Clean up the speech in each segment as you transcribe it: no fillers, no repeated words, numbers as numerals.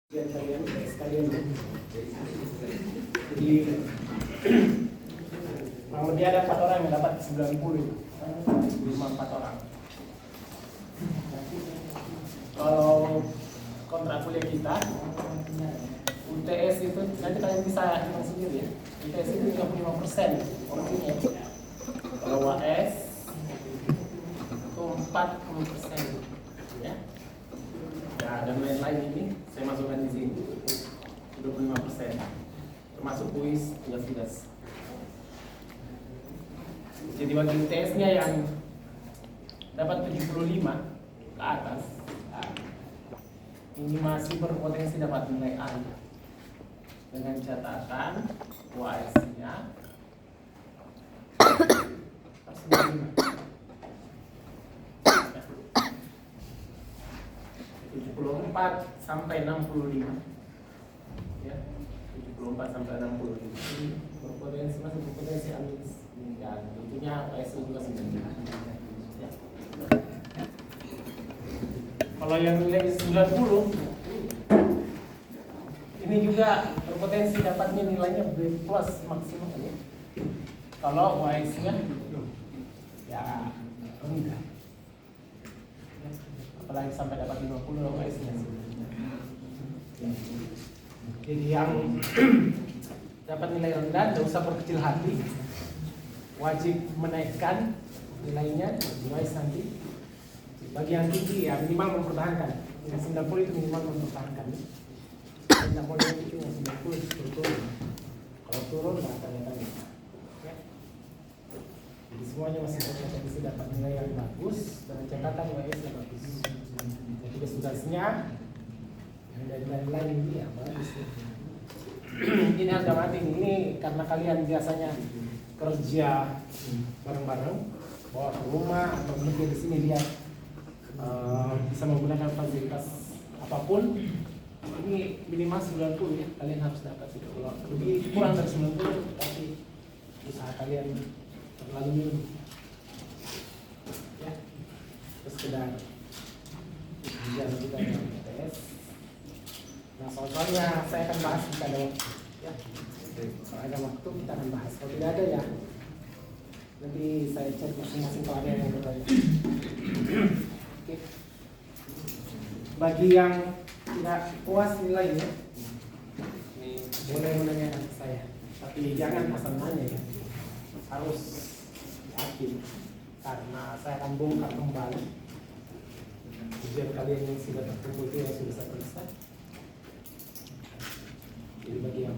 sekalian. Jadi kurang lebih ada 4 orang yang dapat 90, 4 orang. Kalau kontrak kuliah kita UTS itu nanti kalian bisa hitung sendiri ya. UTS itu 35% porsinya. Kalau UAS itu 40% ya. Ya, dan lain-lain ini saya masukkan di sini 25%, termasuk kuis tugas-tugas. Jadi bagi UTS-nya yang dapat 75 ke atas, ini masih berpotensi dapat nilai A dengan catatan UAS-nya 74 sampai 65 ya, 74 sampai 65 ini berpotensi, masih berpotensi anis dan tentunya UAS juga 90 ya. Kalau yang nilai 90 ini juga berpotensi dapatnya nilainya B+ maksimal ya. Kalau UAS-nya ya rendah, apalagi sampai dapat 50 UAS-nya. Jadi yang dapat nilai rendah tidak usah berkecil hati, wajib menaikkan nilainya UAS nanti. Bagi yang tinggi ya minimal mempertahankan. Yang 90 itu minimal mempertahankan. Tidak boleh itu yang 90 turun. Kalau turun nggak tanya-tanya. Ya. Jadi semuanya masih berpotensi dapat nilai yang bagus dengan catatan UAS yang bagus. Jadi tugas-tugasnya yang dari lain ini ya bagus. Ini harga mati ini karena kalian biasanya kerja bareng-bareng, bawa ke rumah atau kerja di sini lihat bisa menggunakan fasilitas apapun. Ini minimal 90 ya, kalian harus dapat itu. Kalau lebih kurang dari 90 tapi usaha kalian terlalu minim ya. Terus sekedar ujian kita dengan UTS. Nah soalnya saya akan bahas jika ada waktu ya. Kalau ada waktu kita akan bahas. Kalau tidak ada ya nanti saya cek masing-masing kalau ada yang bertanya. Oke. Bagi yang tidak puas nilainya, ini boleh menanyakan ke saya. Tapi jangan asal nanya ya, harus yakin karena saya akan bongkar kembali ujian kalian yang sudah terkumpul itu yang sudah saya periksa. Jadi bagi yang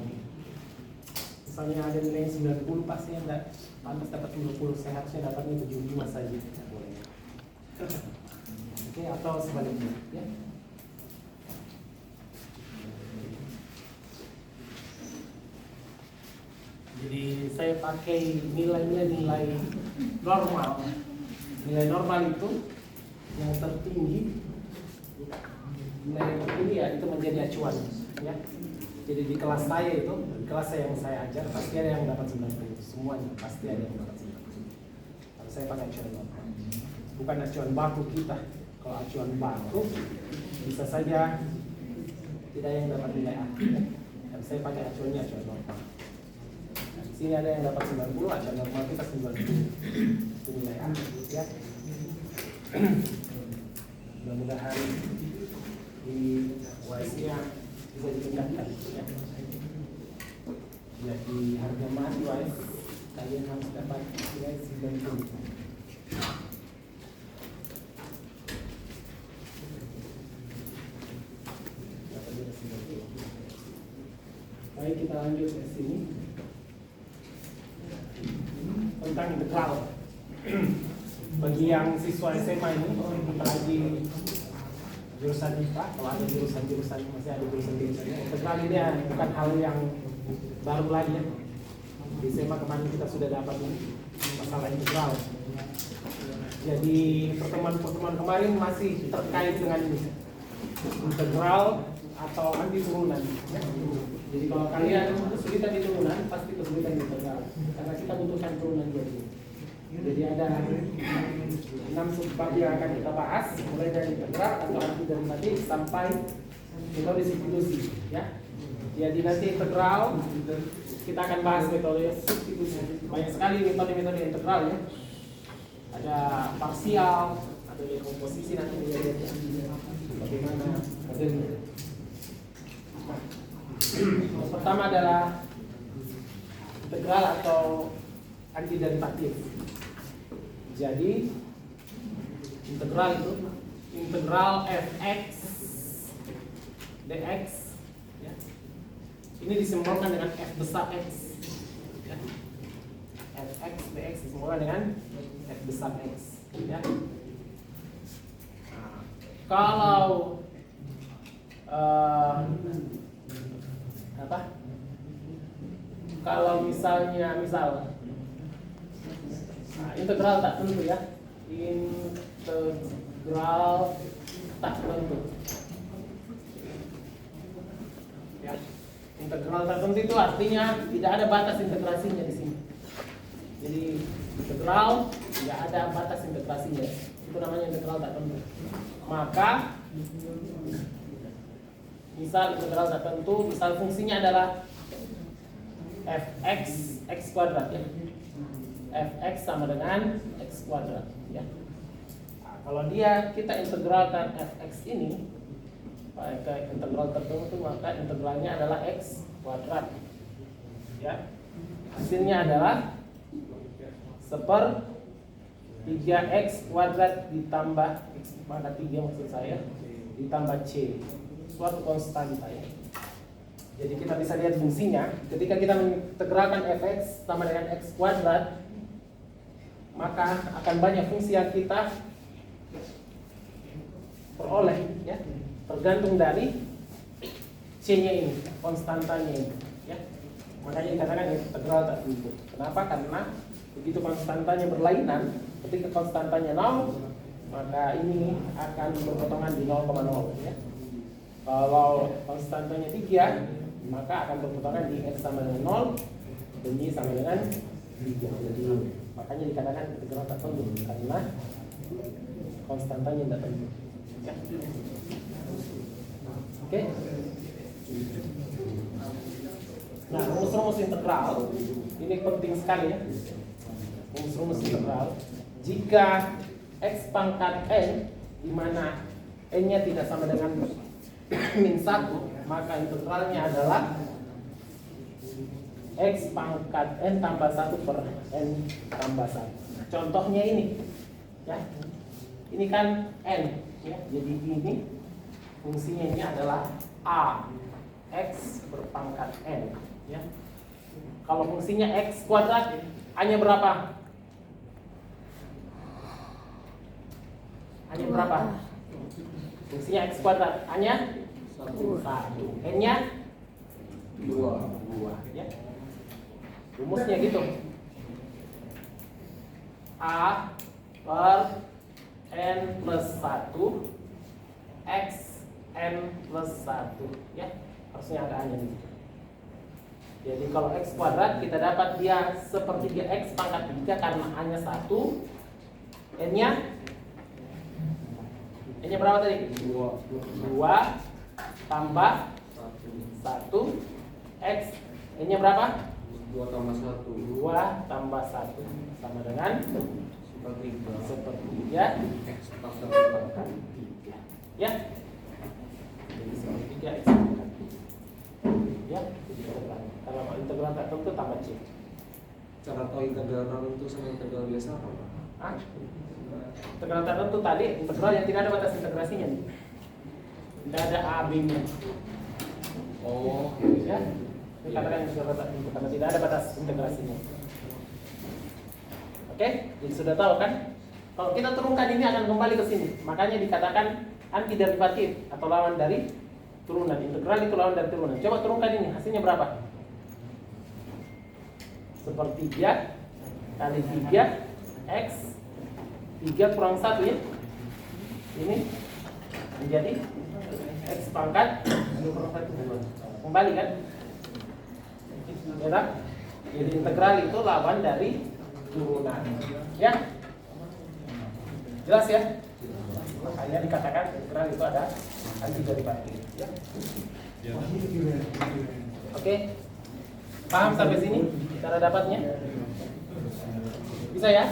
misalnya ada nilai 90 pasti tidak pantas dapat 50, saya harusnya dapatnya 75 saja. Boleh. Oke, atau sebaliknya ya. Jadi saya pakai nilainya nilai normal. Nilai normal itu yang tertinggi, nilai yang tertinggi ya itu menjadi acuan ya. Jadi di kelas saya itu, di kelas saya yang saya ajar pasti ada yang dapat 90, semuanya pasti ada yang dapat 90. Kalau saya pakai acuan normal, bukan acuan baku kita. Kalau acuan baku bisa saja tidak yang dapat nilai A. Dan saya pakai acuannya acuan normal. Nah, di sini ada yang dapat 90, acuan normal kita 90. Itu nilai A ya. Mudah-mudahan di UAS-nya bisa ditingkatkan ya. Jadi harga mati UAS kalian harus dapat nilai 90. Baik, kita lanjut ke sini tentang integral. Bagi yang siswa SMA ini apalagi jurusan IPA, kalau ada jurusan masih ada jurusan integral ini ya, bukan hal yang baru lagi ya. Di SMA kemarin kita sudah dapat masalah integral. Jadi pertemuan kemarin masih terkait dengan ini, integral atau anti turunan ya. Jadi kalau kalian kesulitan di turunan pasti kesulitan di integral karena kita butuhkan turunan jadi ada 6 subbab yang akan kita bahas mulai dari integral atau anti derivatif sampai metode substitusi, ya. Jadi nanti integral kita akan bahas metode substitusi. Banyak sekali metode-metode integral ya. Ada parsial, ada dekomposisi nanti lihat bagaimana modelnya. Yang pertama adalah integral atau antiderivatif. Jadi integral itu integral fx dx ya. Ini disimbolkan dengan f besar x ya. Fx dx disimbolkan dengan f besar x ya. Nah, kalau kalau misalnya integral tak tentu ya, integral tak tentu ya. Integral tak tentu itu artinya tidak ada batas integrasinya di sini. Jadi integral tidak ada batas integrasinya, itu namanya integral tak tentu. Maka misal integral tak tentu, misal fungsinya adalah fx x kuadrat ya. Fx sama dengan x kuadrat ya. Nah, kalau kita integralkan fx ini pakai integral tertentu, maka integralnya adalah x kuadrat ya. Hasilnya adalah 1/3x kuadrat ditambah x pada 3 maksud saya ditambah c, suatu konstanta ya. Jadi kita bisa lihat fungsinya ketika kita mengintegralkan fx sama dengan x kuadrat, maka akan banyak fungsi yang kita peroleh ya, tergantung dari c-nya ini, konstantanya ini ya. Makanya dikatakan integral tak tentu. Kenapa? Karena begitu konstantanya berlainan, ketika konstantanya 0, maka ini akan berpotongan di 0,0 ya. Kalau konstantanya 3, maka akan berpotongan di x sama dengan 0 dan y sama dengan 3. Jadi makanya dikatakan integral tak tentu karena konstantanya tidak tentu ya. Oke. Nah, rumus-rumus integral ini penting sekali ya. Rumus-rumus integral, jika x pangkat n di mana n-nya tidak sama dengan min 1, maka integralnya adalah x pangkat n tambah 1 per n tambah 1. Contohnya ini ya. Ini kan n ya. Jadi ini fungsinya ini adalah a x berpangkat n ya. Kalau fungsinya x kuadrat, a-nya berapa? A-nya berapa? Fungsinya x kuadrat, a-nya 1, n-nya 2 ya. Rumusnya gitu. A per n plus 1 x n plus 1 ya. Harusnya ada a-nya nih. Jadi kalau x kuadrat kita dapat dia 1/3x pangkat 3 karena a-nya 1, n-nya berapa tadi? 2 tambah 1 x, n-nya berapa? 2 tambah 1 sama dengan 1/3 x pangkat 3 ya. Jadi 1/3 x pangkat 3 ya. Kalau integral tak tentu tambah c. Cara tahu integral tertentu sama integral biasa apa? Integral tertentu tadi integral yang tidak ada batas integrasinya nih. Tidak ada a b-nya. Oh Ya. Dikatakan integral tak tentu karena tidak ada batas integrasinya. Oke, jadi sudah tahu kan? Kalau kita turunkan ini akan kembali ke sini. Makanya dikatakan antiderivatif atau lawan dari turunan. Integral itu lawan dari turunan. Coba turunkan ini, hasilnya berapa? 1/3 kali 3 x 3 kurang 1 ya. Ini menjadi x pangkat 2 kurang 1 2. Kembali kan? Ya, jadi integral itu lawan dari turunan. Ya? Jelas ya? makanya dikatakan integral itu ada antiderivatif. Ya. Oke, paham sampai sini cara dapatnya? Bisa ya?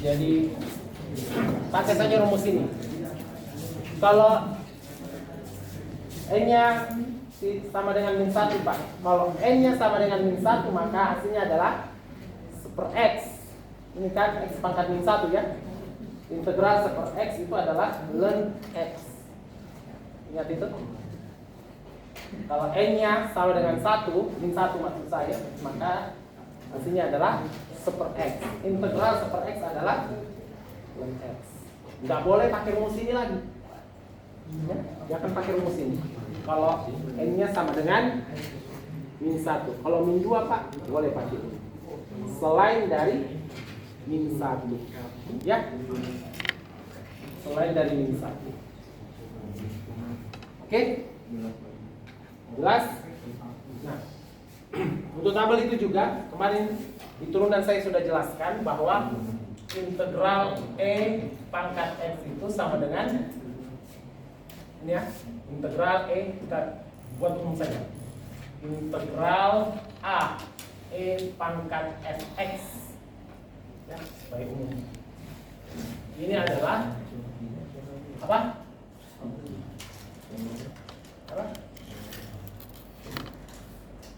Jadi pakai saja rumus ini. Kalau n-nya sama dengan min 1, Pak. Kalau n-nya sama dengan min 1, maka hasilnya adalah seper x. Ini kan x pangkat min 1 ya. Integral seper x itu adalah ln x. Ingat itu? Kalau n-nya sama dengan 1, min 1 maksud saya, maka hasilnya adalah seper x. Integral seper x adalah ln x. Nggak boleh pakai rumus ini lagi. Ya, jangan pakai rumus ini. Kalau n-nya sama dengan min 1. Kalau min 2, Pak, boleh pakai ini. Selain dari min 1. Ya. Selain dari min 1. Oke? Jelas? Nah, untuk tabel itu juga kemarin di turunan saya sudah jelaskan bahwa integral e pangkat x itu sama dengan ini ya, integral e, kita buat umum saja. Integral a e pangkat fx ya, sebagai umum. Ini adalah apa? Apa?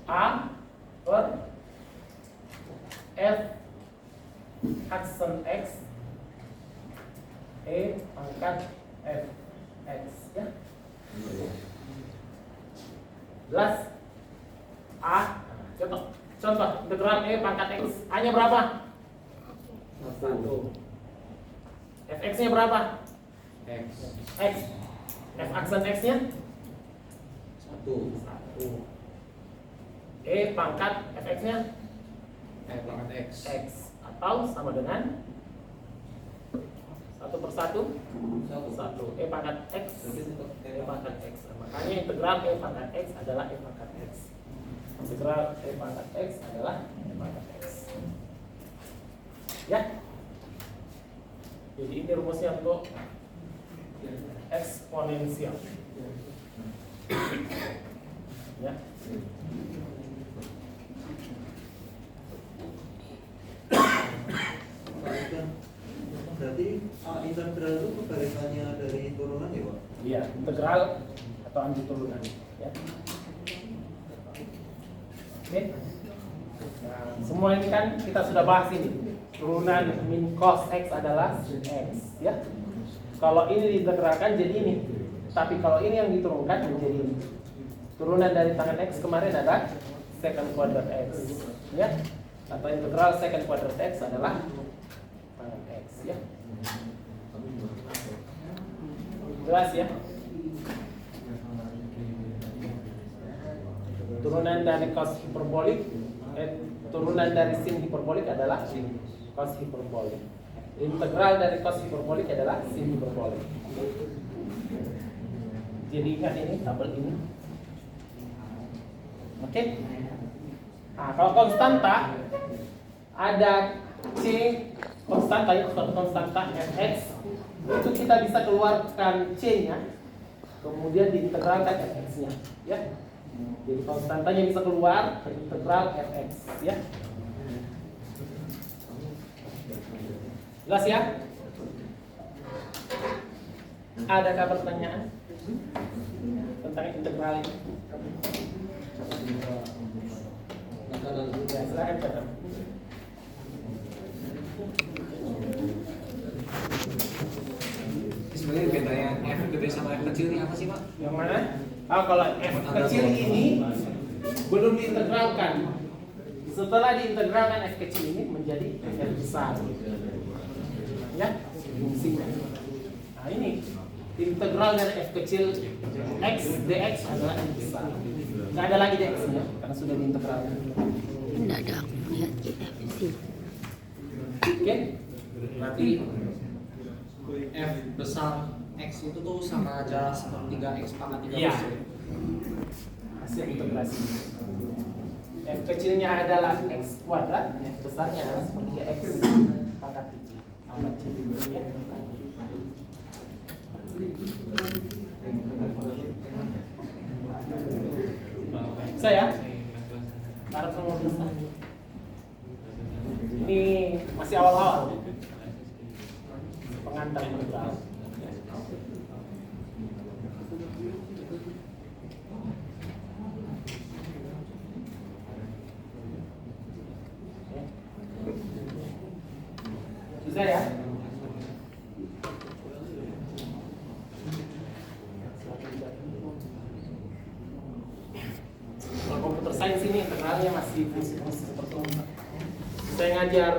A per f aksen x e pangkat fx ya. Jelas? A contoh integral e pangkat x A-nya berapa? 1. Fx-nya berapa? X. X. F aksen x-nya 1. E pangkat fx-nya F pangkat X. x atau sama dengan 1 per 1 1 e pangkat x e pangkat x. Makanya integral e pangkat x adalah e pangkat x. Integral e pangkat x adalah e pangkat x. Ya. Jadi ini rumusnya untuk eksponensial. Ya. Berarti integral itu kebalikannya dari turunan ya, Pak? Iya, integral atau anti turunan. Ya. Oke. Nah, semua ini kan kita sudah bahas ini. Turunan min cos x adalah sin x, ya. Kalau ini diintegralkan jadi ini. Tapi kalau ini yang diturunkan menjadi ini. Turunan dari tangan x kemarin adalah secant kuadrat x, ya. Atau integral secant kuadrat x adalah tangan x, ya. Jelas ya? Turunan dari cos hiperbolik, turunan dari sin hiperbolik adalah cos hiperbolik. Integral dari cos hiperbolik adalah sin hiperbolik. Jadi ingat ini tabel ini. Oke? Nah, kalau konstanta ada c konstanta ya, konstanta fx itu kita bisa keluarkan c-nya, kemudian diintegralkan fx-nya, ya. Jadi konstantanya bisa keluar integral fx, ya. Jelas ya? Adakah pertanyaan tentang integral ini? Ya, silakan Pak. Sebenarnya bedanya F gede sama F kecil ini apa sih, Pak? Yang mana? Kalau f kecil ini belum diintegralkan. Setelah diintegralkan f kecil ini menjadi f besar. Ya, fungsinya. Nah ini integral dari f kecil x dx adalah f besar. Nggak ada lagi dx-nya karena sudah diintegralkan. Tidak ada aku lihat sih. Oke? Berarti F besar X itu tuh sama aja sepertiga X pangkat 3 iya. Hasil integrasi. F kecilnya adalah x kuadrat, f besarnya adalah seperti x pangkat 3. Saya harap semua bisa. Ini masih awal-awal. Pengantar integral. Bisa ya? Kalau komputer sains ini integralnya masih fungsi-fungsi seperti ini. Saya ngajar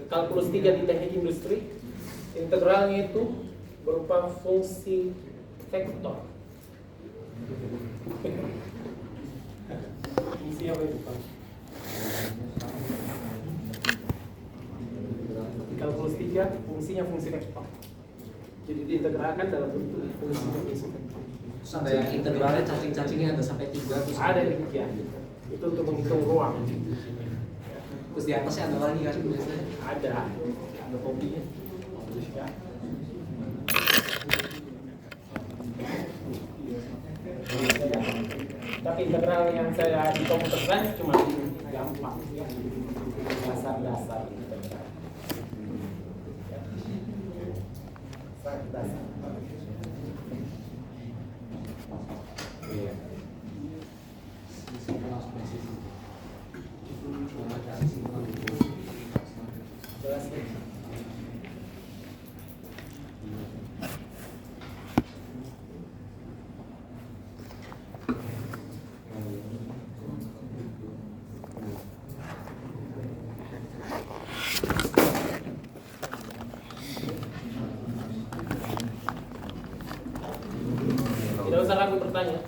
kalkulus 3 di teknik industri. Integralnya itu berupa fungsi vektor. Fungsi apa itu, Pak? Di kalkulus 3 fungsinya fungsi vektor. Jadi diintegralkan dalam bentuk fungsi vektor. Sampai yang integralnya cacing-cacingnya ada sampai 3 terus Ada demikian. Itu untuk menghitung ruang. terus di atasnya ada lagi kan biasanya. Ada kopinya. Ya. Tapi integral yang saya di komputer sains cuma ini gampang, ya. Dasar-dasar integral. Ya. Dasar. Iya. Jelas ya? Tidak usah ragu bertanya.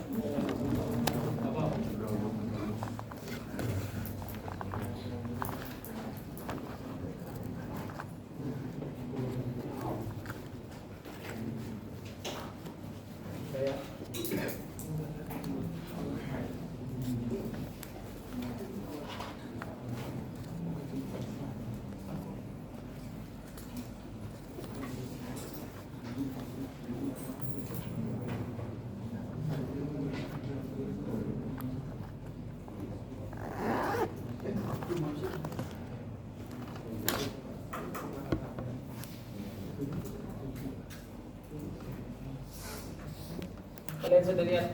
Kalian sudah lihat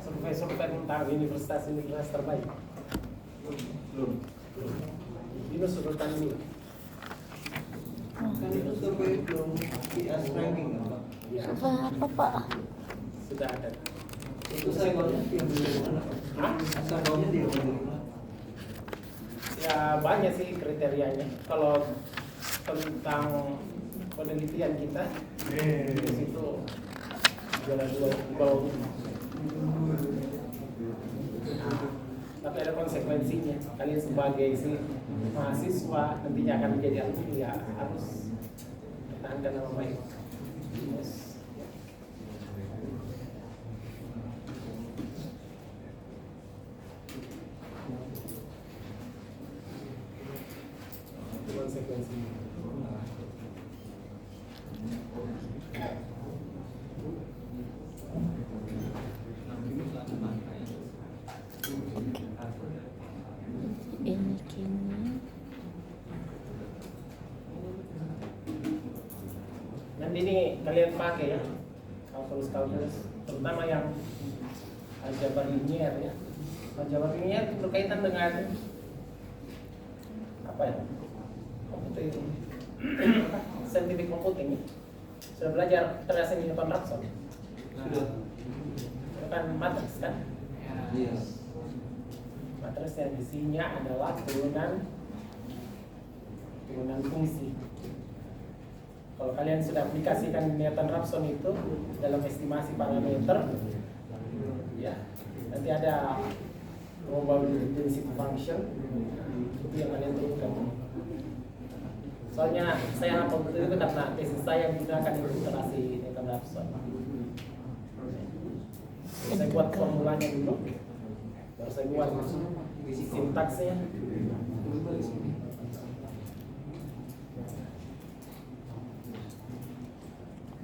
survei tentang universitas terbaik? Belum. Binus urutan ini. Kan itu survei belum PS ranking kan, Pak? Ya, Apa Pak? sudah ada. Itu sampelnya diambil dari mana, Pak? Hah? Sampelnya diambil dari mana? Ya banyak sih kriterianya. Kalau tentang penelitian kita di situ juara 2 di bawah. Tapi ada konsekuensinya. Kalian sebagai mahasiswa nantinya akan menjadi alumni, ya harus pertahankan nama baik. Yes. Itu konsekuensinya. Ini kini. Nanti ini kalian pakai ya kalkulus, terutama yang aljabar linier ya. Aljabar linier itu berkaitan dengan apa ya? Komputer scientific computing. Sudah belajar terasa Newton-Raphson? Sudah. Itu kan matriks kan? Iya. Matriks yang isinya adalah turunan fungsi. Kalau kalian sudah aplikasikan Newton-Raphson itu dalam estimasi parameter, ya nanti ada probability density function itu yang kalian turunkan. Soalnya saya hafal betul itu karena tesis saya menggunakan iterasi Newton-Raphson. Saya buat formulanya dulu, baru saya buat sintaksnya.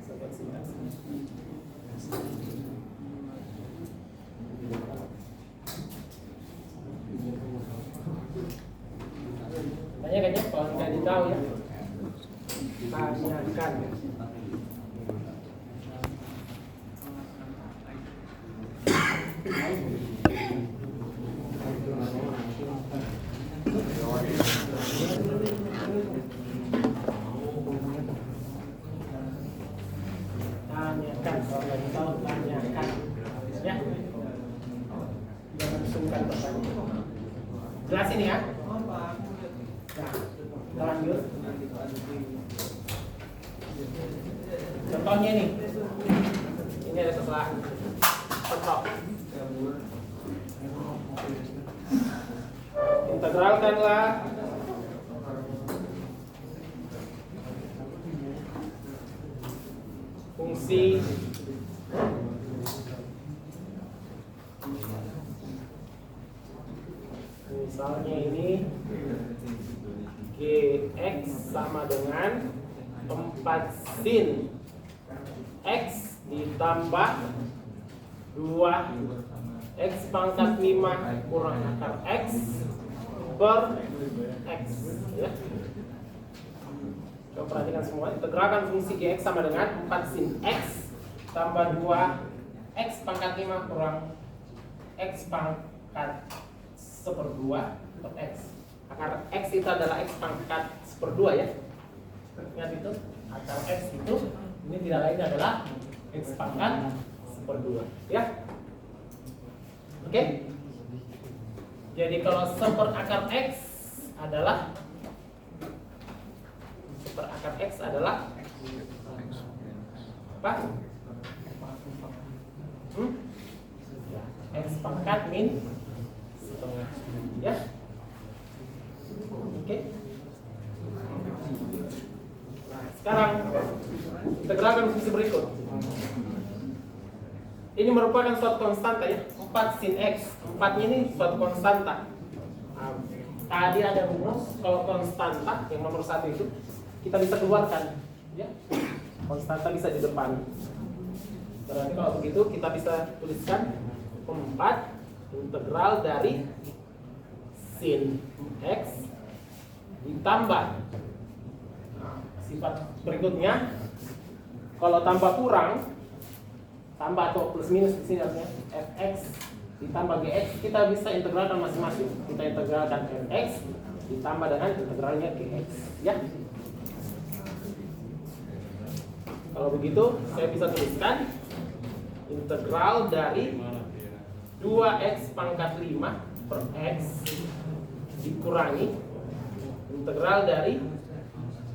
Saya buat sintaksnya. Kalau jadi tahu ya, tanyakan. Tanyakan, kalau nggak tahu tanyakan, ya. Jangan sungkan bertanya. Jelas ini ya. Nah, kita lanjut. Contohnya nih, ini ada setelah contoh. Integralkanlah fungsi misalnya ini Gx sama dengan 4 sin X ditambah 2 X pangkat 5 kurang akar X per X, ya. Coba perhatikan semua. Integralkan fungsi Gx sama dengan 4 sin X tambah 2 X pangkat 5 kurang X pangkat 1/2 per X. Akar X itu adalah X pangkat 1/2 ya. Ingat itu, akar X itu ini tidak lain adalah X pangkat 1/2 ya. Oke. Jadi kalau seperakar X adalah apa? X pangkat min setengah, ya. Oke. Nah, sekarang integralkan fungsi berikut. Ini merupakan suatu konstanta ya, 4 sin X. 4-nya ini suatu konstanta. Nah, tadi ada rumus kalau konstanta yang nomor 1 itu kita bisa keluarkan, ya. Konstanta bisa di depan. Berarti kalau begitu kita bisa tuliskan 4 integral dari sin X ditambah, nah, sifat berikutnya kalau tambah kurang, tambah atau plus minus di sini artinya fx ditambah gx, kita bisa integralkan masing-masing. Kita integralkan fx ditambah dengan integralnya gx, ya. Kalau begitu saya bisa tuliskan integral dari 2x pangkat 5 per x dikurangi integral dari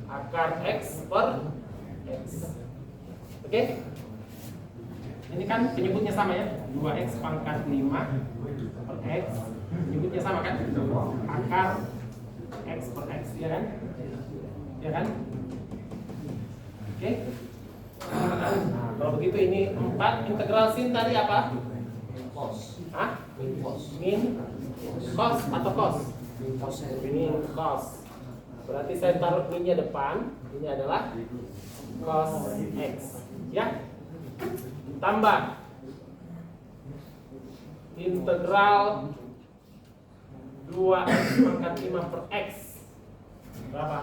akar x per x. Oke? Ini kan penyebutnya sama ya, 2x pangkat 5 per x, penyebutnya sama kan? Akar x per x, ya kan? Ya kan? Oke? Nah, kalau begitu ini 4 integral sin tadi apa? Cos. Hah? Cos. Min cos atau cos? Min cos. Berarti saya taruh minnya depan. Ini adalah cos x, ya. Tambah integral 2x pangkat 5 per x berapa?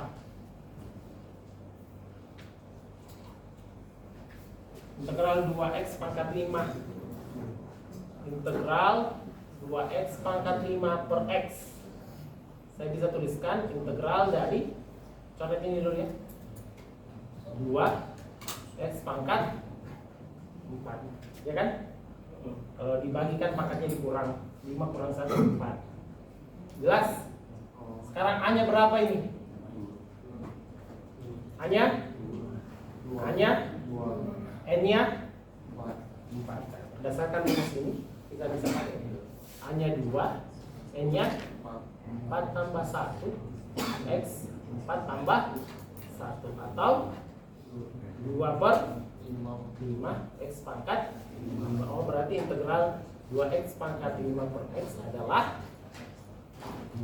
Integral 2x pangkat 5, integral 2x pangkat 5 per x. Saya bisa tuliskan integral dari, coret ini dulu ya, 2x pangkat 4, ya kan? Kalau dibagikan pangkatnya dikurang, 5 kurang 1, 4. Jelas? Sekarang A-nya berapa ini? A-nya? A-nya? N-nya? 4. Berdasarkan rumus ini kita bisa pakai A-nya 2, N-nya 4 tambah 1, X 4 tambah 1, atau 2 per 5 X pangkat 5. Oh, berarti integral 2X pangkat 5 per X adalah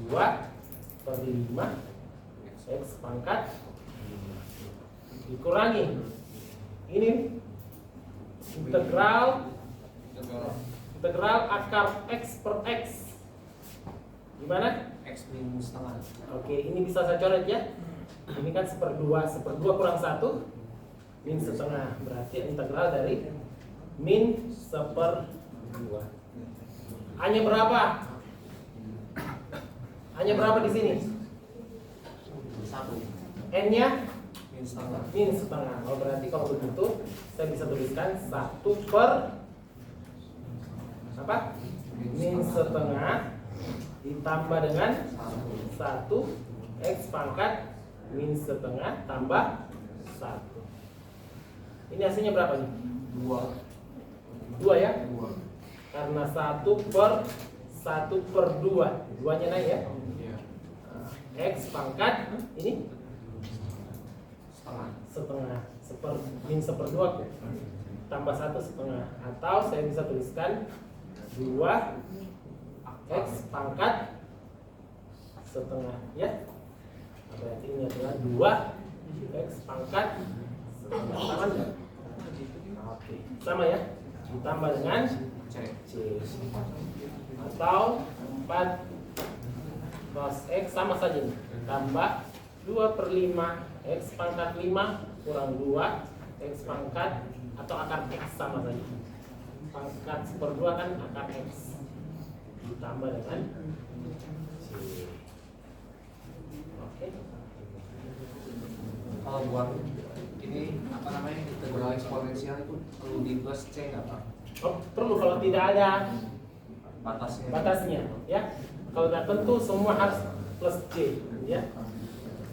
2 per 5 X pangkat 5 dikurangi ini integral akar X per X Gimana? X min setengah. Oke, ini bisa saya coret ya. Ini kan 1/2 kurang 1 min setengah. Berarti integral dari min 1/2. Hanya berapa? Hanya berapa di sini? 1 N-nya min setengah. min setengah. Oh, berarti kalau begitu saya bisa tuliskan 1 per apa? Min setengah ditambah dengan 1 X pangkat min setengah tambah 1. Ini hasilnya berapa nih? 2 ya? 2. Karena 1/2. 2-nya naik ya? Nah, X pangkat ini setengah. Min 1/2 tambah 1/2. Atau saya bisa tuliskan 2 X pangkat setengah ya. Berarti ini adalah 2 X pangkat setengah. Sama enggak? Oke, sama ya. Ditambah dengan C. Atau 4 cos X sama saja nih. Tambah 2/5 X pangkat 5 kurang 2 X pangkat atau akar X sama saja. Pangkat 1/2 kan akar X ditambah dengan C. Oke. Kalau buat ini apa namanya integral eksponensial itu perlu di plus C nggak Pak? Oh, perlu kalau tidak ada Batasnya. ya. Kalau tak tentu semua harus plus C ya.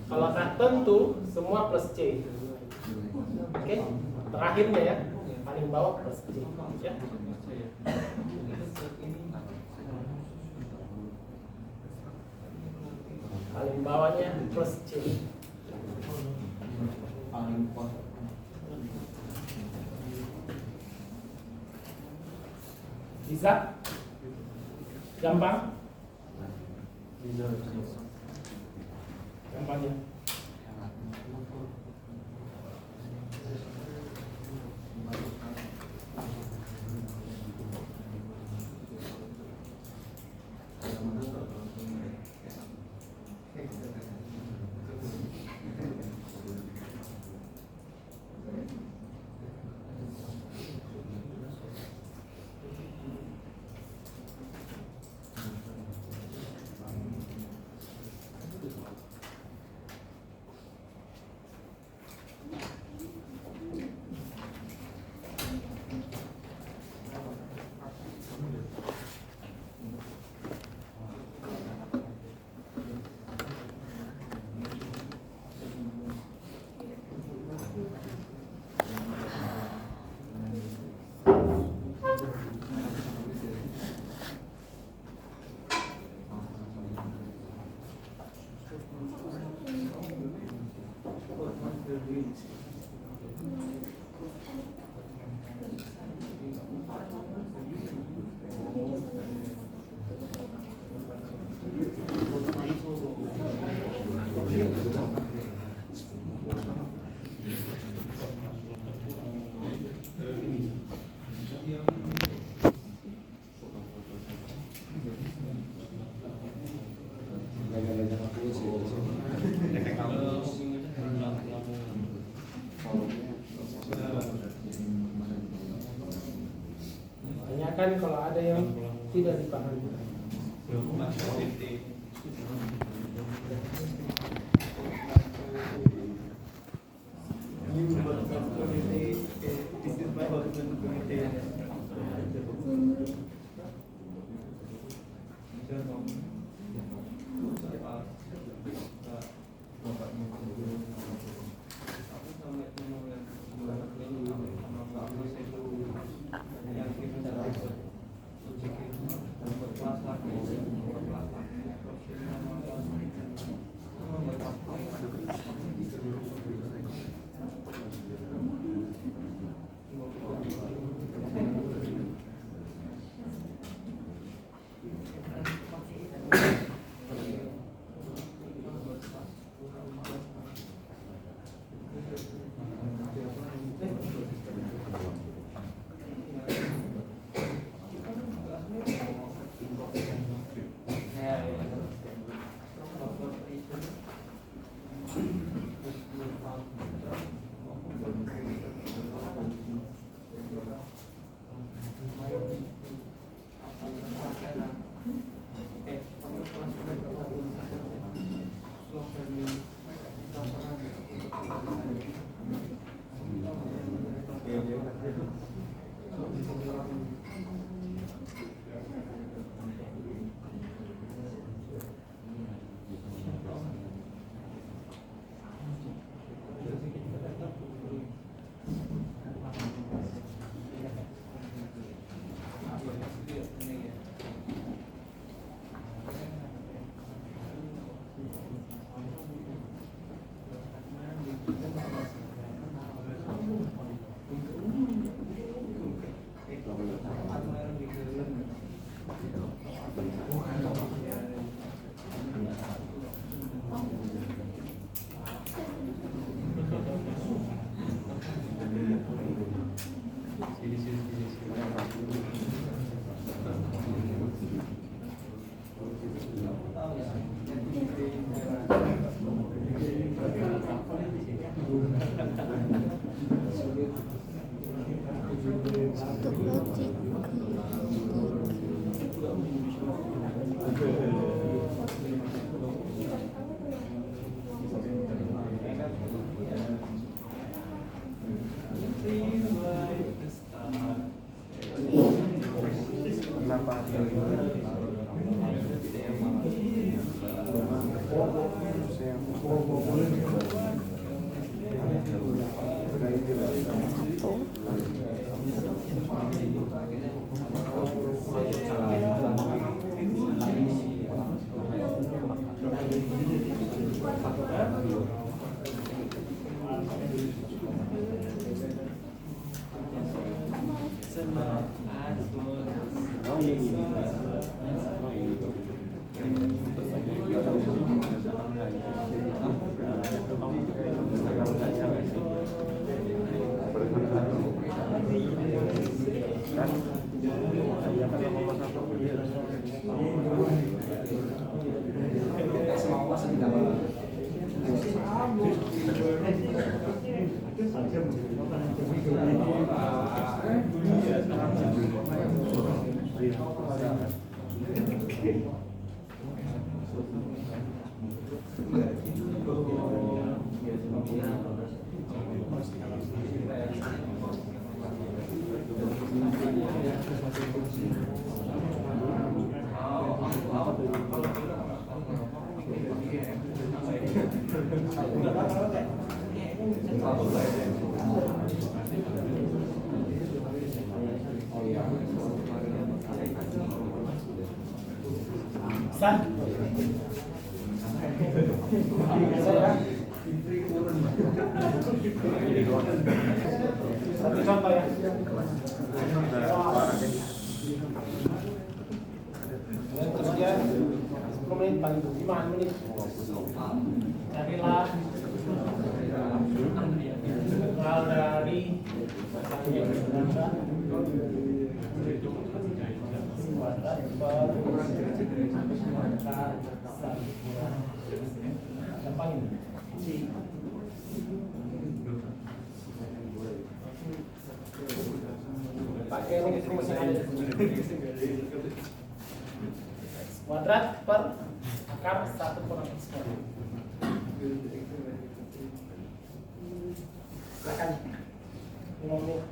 Kalau tak tentu semua plus C. Oke. Terakhirnya ya, paling bawah plus C ya. Paling bawahnya plus C. Bisa? Gampang? Gampang ya? Tanyakan kalau ada yang tidak dipahami. San. Satu contoh ya. Terus dia 10 menit paling 5 menit. Carilah hal dari gampang ini. Pakai rumus yang ada. Kuadrat per akar 1 kurang X kuadrat. Silakan. 5 menit.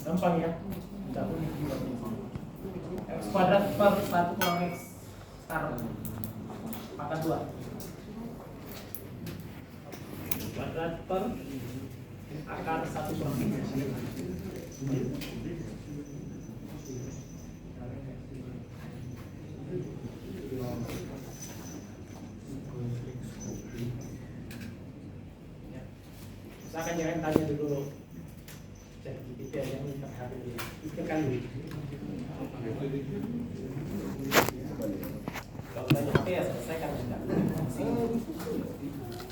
Gampang ya. X kuadrat per 1 kurang X sekarang pangkat 2. Kuadrat per akar 1 kurang X. Silakan jangan tanya dulu. Cek GPT aja yang HP dia. Pikirkan dulu. Kalau tanya HP ya selesaikan sudah.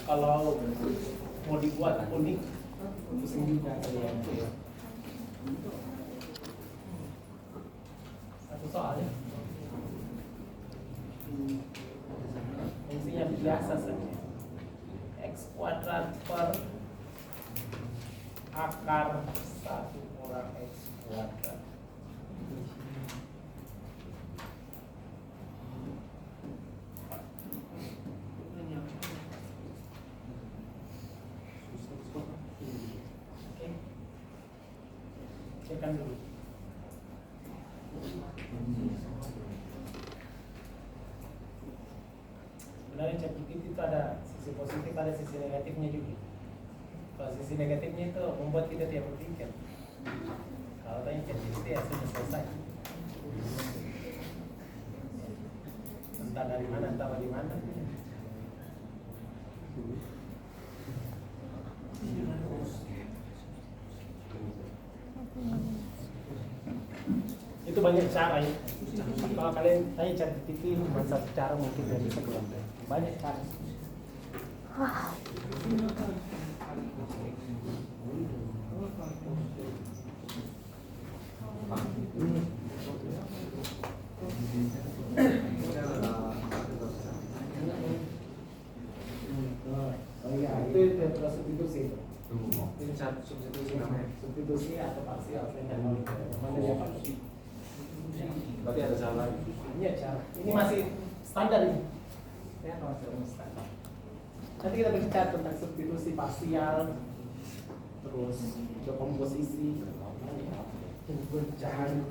Kalau mau dibuat unik, pusing juga kalian. Satu soal ya. Fungsinya biasa saja. X kuadrat per akar 1 kurang X kuadrat. Oke. Cekkan dulu. Sebenarnya ChatGPT itu ada sisi positif, ada sisi negatifnya juga. Kalau sisi negatifnya itu membuat kita tidak berpikir. Kalau tanya ChatGPT ya sudah selesai. Entah dari mana, entah bagaimana. Itu banyak cara ya. Kalau kalian tanya ChatGPT cuma satu cara mungkin dari bisa keluar. Banyak cara. Oh iya, itu substitusi. Ini substitusi namanya. Substitusi atau parsial, saya nggak tahu. Mana dia parsial? Berarti ada cara lain. Banyak cara. Ini masih standar ini. Ya, masih standar. Nanti kita berbicara tentang substitusi parsial, terus dekomposisi, pecahan.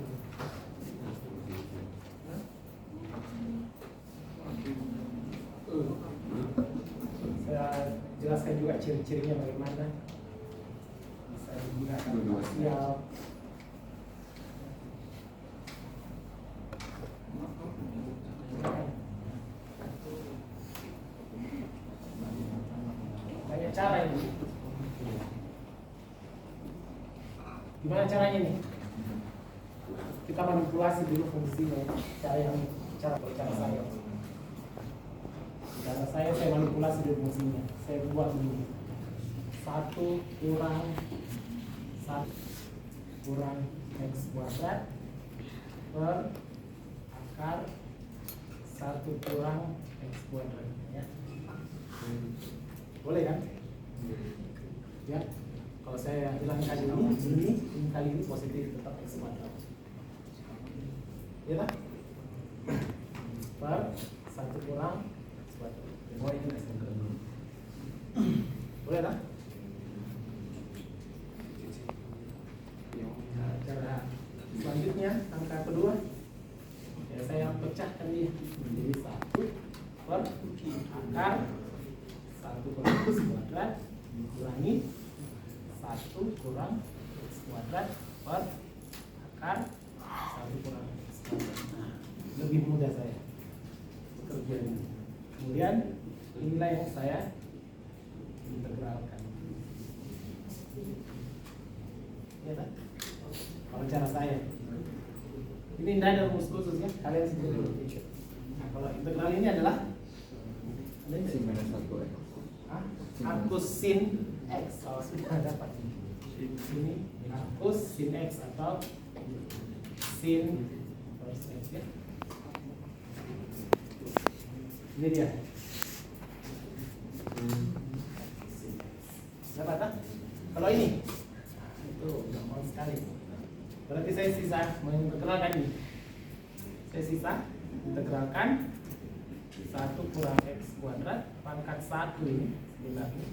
Saya jelaskan juga ciri-cirinya bagaimana bisa digunakan parsial. Banyak cara ini. Gimana caranya nih? Kita manipulasi dulu fungsinya. Cara saya. Cara saya manipulasi dulu fungsinya. Saya buat dulu 1 kurang X kuadrat per akar 1 kurang X kuadrat ya. Boleh kan? Ya. Kalau saya bilang kali ini kali ini positif tetap X kuadrat. Ya kan? Per 1 kurang X kuadrat. Boleh ini X kuadrat. Boleh kan? Nah, cara selanjutnya angka kedua ya saya pecahkan dia menjadi 1 per akar 1 kurang X kuadrat dikurangi 1 kurang X kuadrat per akar 1 kurang X kuadrat. Nah, lebih mudah saya bekerja ini. Kemudian inilah yang saya integralkan. Ya kan? Kalau cara saya ini tidak ada rumus khusus ya, kalian sendiri berpikir. Nah, kalau integral ini adalah Sin minus 1 X. arcus sin X. Kalau sudah dapat ini arcus sin X atau sin cos X ya. Ini dia. Dapat tak? Kalau ini itu gampang sekali. Berarti saya sisa mengintegralkan ini. Saya sisa integralkan 1 kurang X kuadrat pangkat 1 ini sebenarnya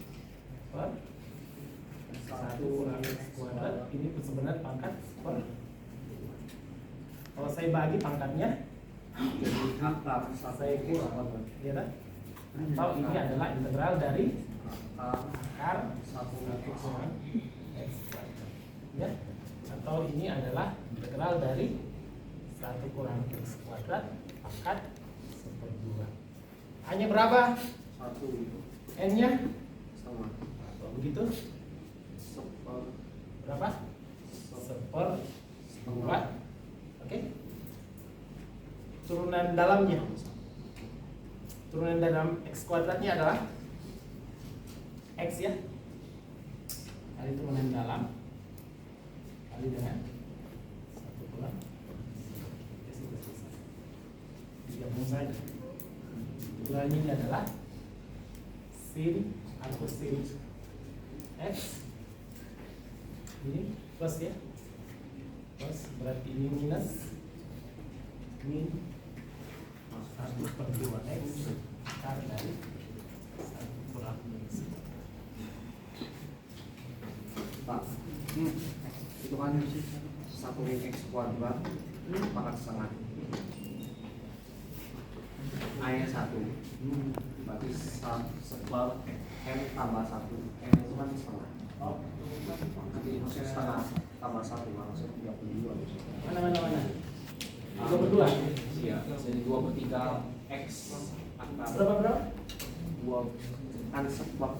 per 1 kurang X kuadrat ini sebenarnya pangkat per. Kalau saya bagi pangkatnya Jadi akar saya kurang ya kan? Atau ini adalah integral dari akar 1 kurang X kuadrat ya. Atau ini adalah integral dari 1 kurang X kuadrat pangkat 1/2. Hanya berapa? 1 N-nya? sama. Kalau begitu berapa? Seper 2. Oke. Turunan dalamnya. Turunan dalam X kuadratnya adalah X ya. Kali turunan dalam kali dengan 1 kurang digabung saja. Turunan ini adalah sin atau sin X. Ini plus ya. Plus berarti ini minus min 1/2 X akar dari 1 kurang X. Pak, itu kan 1 min X kuadrat pangkat setengah. A-nya 1. Berarti seper M tambah 1. M itu kan setengah. Nanti maksud setengah tambah 1 langsung 32. Mana? 2/2. Iya, jadi 2/3 X akar Berapa? 2 kan seper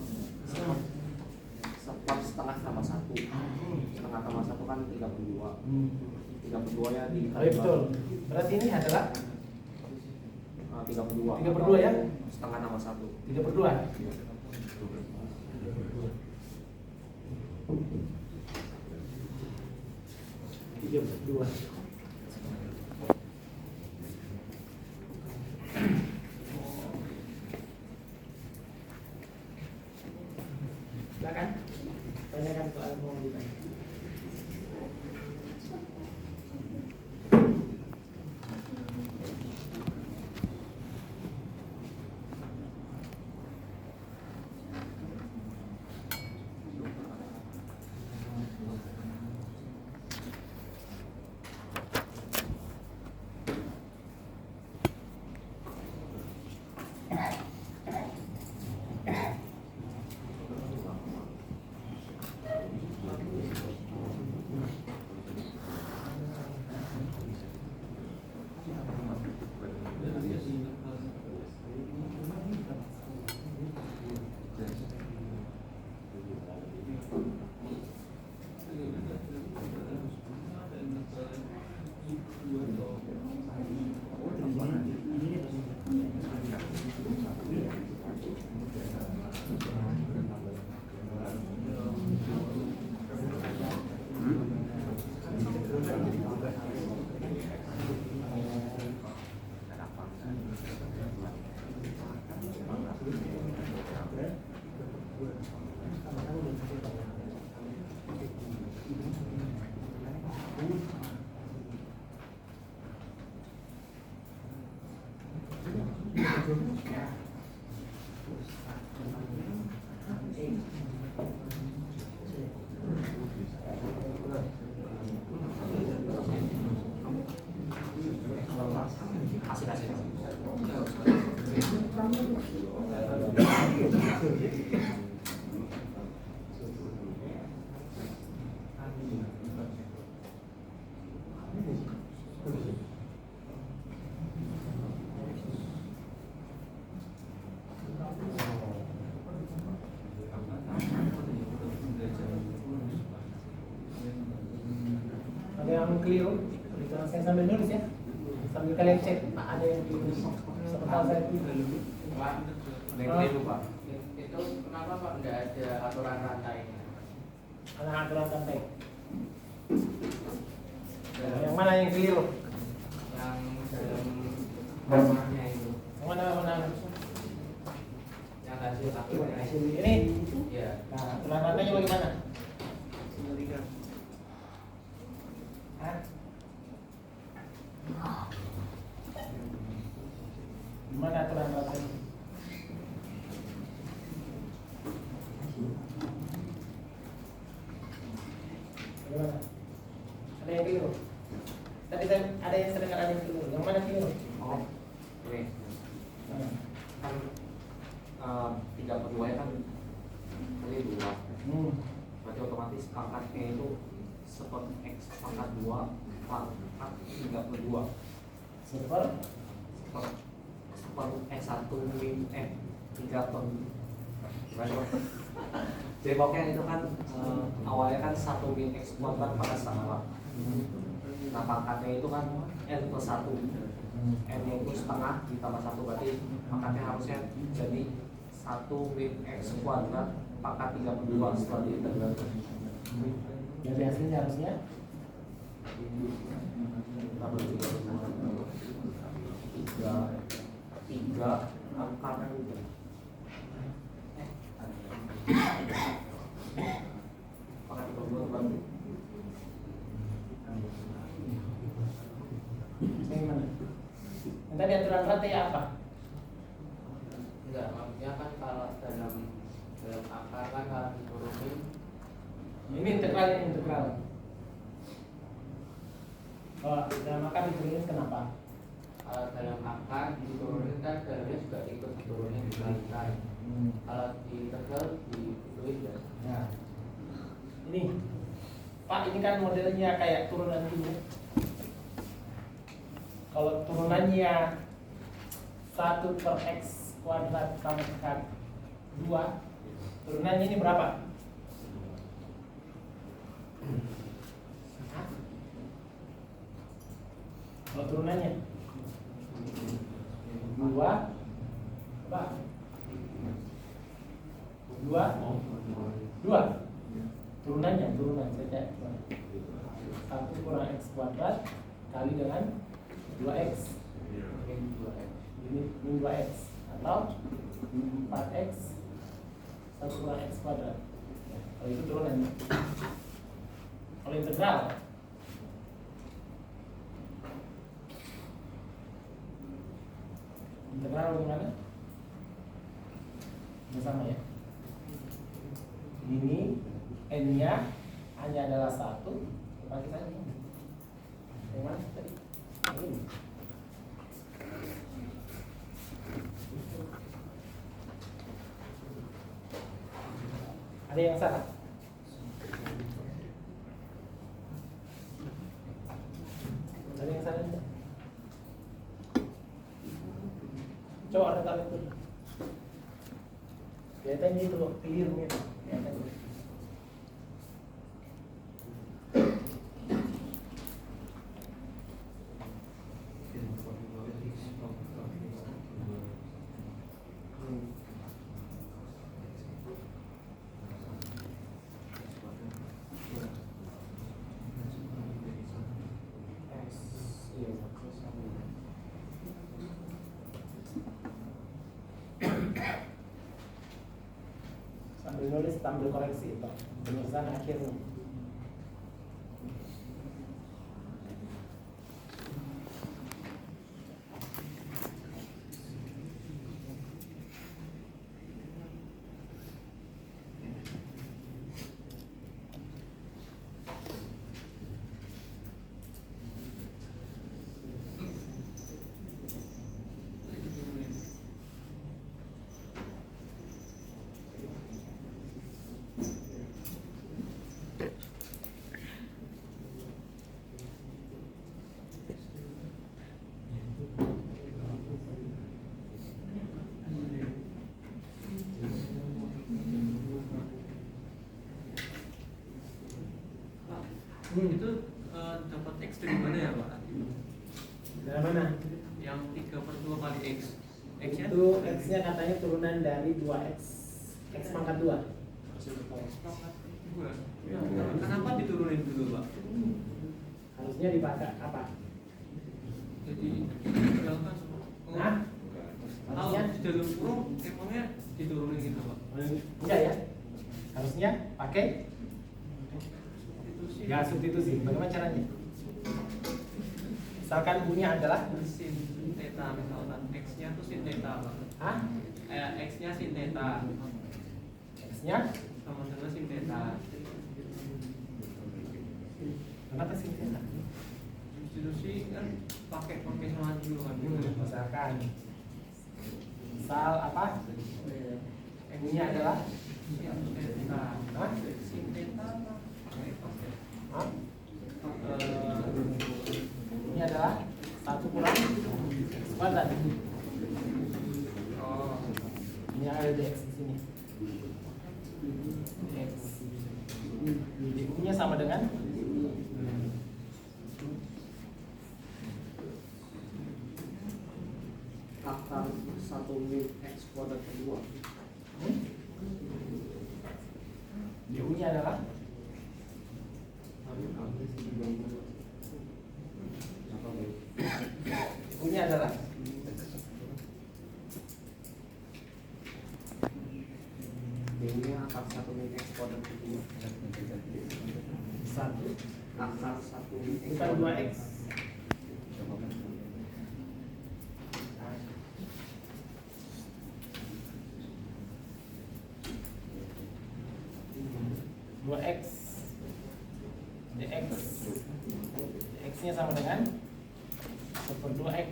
setengah tambah 1. Setengah tambah 1 kan 32. 32 ya di Oh, iya, betul. Berarti ini adalah 32. 3/2 ya? Setengah tambah 1. 3/2. 3/2. Silakan. Tanyakan soal mau ditanya. Ada yang keliru? Saya sambil nulis ya. Sambil kalian cek, Pak, ada yang keliru. Sebentar saya keliru. Pak, Itu Pak. itu kenapa Pak nggak ada aturan rantainya? Ada aturan sampai. Yang mana yang keliru? Yang dalam rumahnya itu, Yang mana? yang hasil akhirnya itu. Ini. Ya, Nah, aturan rantainya bagaimana? Hah? Gimana aturan rantainya? Bagaimana? Ada yang keliru? Tadi ada yang sedang ada yang keliru. Yang mana keliru? Oh, ini Mana? kan 3/2 kan kali 2. Berarti otomatis pangkatnya itu seperti X pangkat 2 pangkat 3/2. Super. Seper X1 min F 3/2. Jeboknya itu kan awalnya kan 1 min X kuadrat pangkat setengah. Nah pangkatnya itu kan N plus 1. N nya itu setengah ditambah 1 berarti pangkatnya harusnya jadi 1 min X kuadrat pangkat 32 setelah diintegral. Jadi hasilnya harusnya tiga angka pangkat 32 berarti yang mana? Yang tadi aturan rantai apa? Enggak, maksudnya kan kalau dalam akar kan kalau diturunin Ini integral. Oh, dalam akar diturunin kenapa? kalau dalam akar diturunin kan dalamnya juga ikut diturunin dikalikan. Kalau diintegral diturunin biasa. Nah, ini Pak, ini kan modelnya kayak turunan ini. Kalau turunannya 1 per X kuadrat sama dengan 2, turunannya ini berapa? Hah? Kalau turunannya 2 apa? 2 turunannya saja 1 kurang X kuadrat kali dengan 2X ini 2X atau 4X 1 kurang X kuadrat. Kalau itu turunannya. Kalau integral bagaimana? Bersama ya. Ini N-nya hanya adalah 1. Pakai saja. Yang mana tadi? Ini. Ada yang salah? Ada yang salah tidak? Coba ada tarik dulu. Kelihatannya itu clear-nya. Kelihatan. Sambil nulis sambil koreksi Pak. Penulisan akhirnya. Itu dapat X dari mana ya Pak? Dari mana? Yang 3/2 kali X. X-nya Itu X-nya katanya turunan dari 2X. X pangkat 2. dua. Kenapa diturunin dulu Pak? Harusnya dipakai apa? Jadi tinggalkan. Hah? Kalau Harusnya di dalam kurung emangnya diturunin gitu Pak? enggak ya? Harusnya pakai Itu sih. ya substitusi. Bagaimana caranya? Misalkan U-nya adalah sin theta misalkan X-nya tuh sin theta Pak. Hah? X-nya sin theta X-nya sama dengan sin theta. kenapa sih? Substitusi kan pakai sama dulu kan. Misalkan misal apa? U-nya adalah Sin theta. Hah? Sin theta apa? Hah? Ini adalah 1 kurang X kuadrat. Oh. Ini ada di X di sini. Jadi U-nya sama dengan akar 1 min X kuadrat kedua. Di U-nya adalah U-nya adalah D-nya akar 1 min X kuadrat kedua. 1 Akar 1 min X bukan 2x. X dx dx-nya sama dengan 1/2x.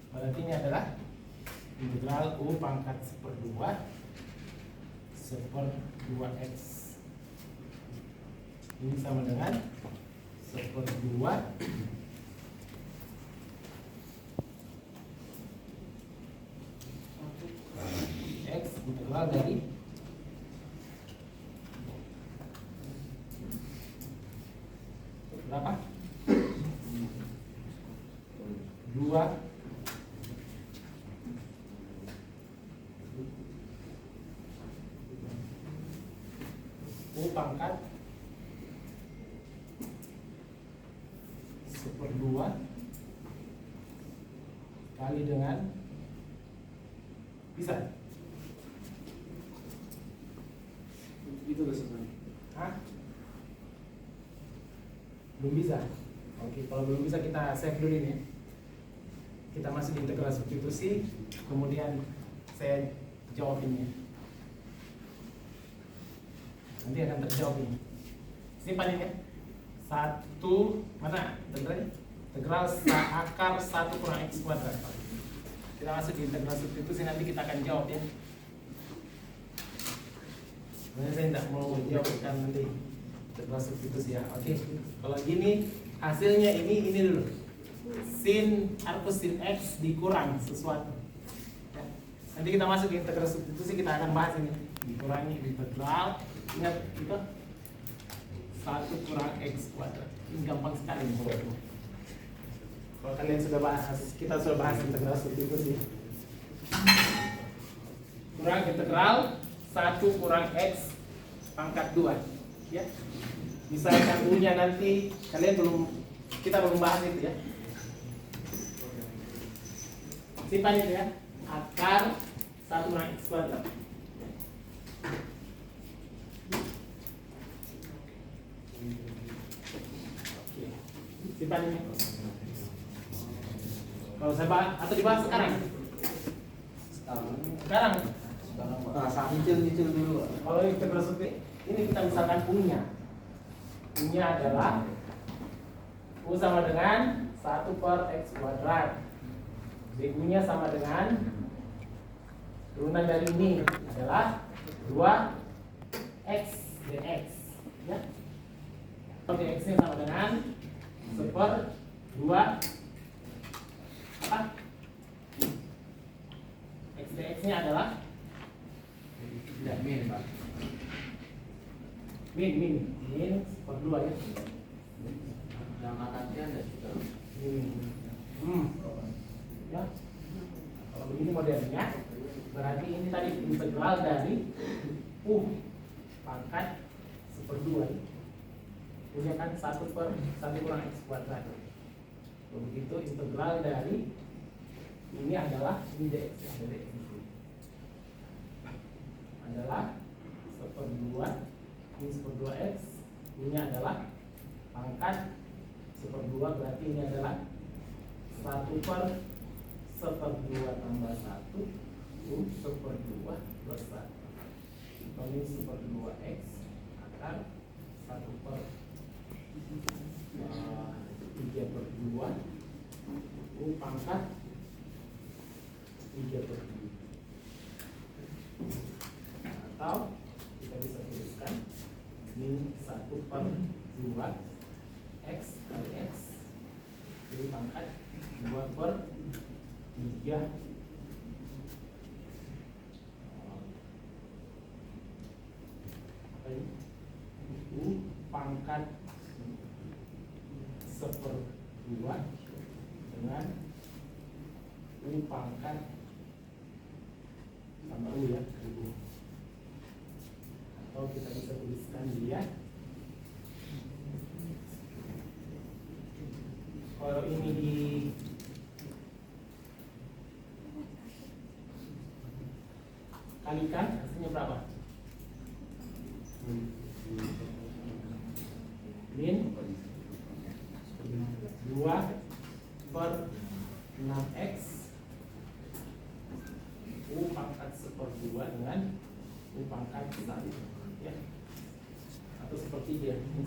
Berarti ini adalah integral U pangkat 1/2x. Ini sama dengan 1/2 X integral dari berapa? 2 U pangkat 1/2 kali dengan bisa? Itu udah selesai. Hah? Belum bisa? Oke, kalau belum bisa kita save dulu ini. Kita masuk di integral substitusi, kemudian saya jawab ini. Nanti akan terjawab ini. Simpan ini ya. 1 mana integralnya? Integral akar 1 kurang X kuadrat. Kita masuk di integral substitusi, nanti kita akan jawab ya. Sebenarnya saya tidak mau jawabkan nanti integral substitusi ya. Oke, kalau gini hasilnya ini dulu. Sin arcus sin X dikurang sesuatu ya. Nanti kita masuk di integral substitusi, kita akan bahas ini. Dikurangi integral, ingat itu 1 kurang X kuadrat. Ini gampang sekali menurutku. Kalau kalian sudah bahas, kita sudah bahas integral substitusi. Kurang integral 1 kurang X pangkat 2 ya. Misalkan U-nya nanti kita belum bahas itu ya. Simpan itu ya. Akar 1 kurang X kuadrat. Oke. Simpan ini. Kalau saya bahas atau dibahas sekarang? Sekarang. Nah, nyicil dulu. Kalau integral substitusi ini kita misalkan U-nya. U-nya adalah U sama dengan 1/X kuadrat. U-nya sama dengan turunan dari ini adalah 2x dx ya. Dx-nya sama dengan 1/2 apa? X dx-nya adalah Tidak min, Pak. min 1/2 ya. Yang atasnya ada juga. Ya. Kalau begini modelnya, berarti ini tadi integral dari U pangkat 1/2. Punya kan 1 kurang X kuadrat. Begitu integral dari ini adalah ini dx adalah 1/2 ini 1/2x, ini adalah pangkat 1/2, berarti ini adalah 1/1/2 tambah 1 U 1/2 plus 1. Ini 1/2x akar 1/3/2 U pangkat 3/2. Atau kita bisa tuliskan min 1/2 1/3 U pangkat 1/2 dengan U pangkat tambah U ya, atau kita bisa tuliskan dia kalau ini dikalikan hasilnya berapa? Min 2/6x U pangkat 1/2 dengan U pangkat 1 ya, atau sepertiga, ini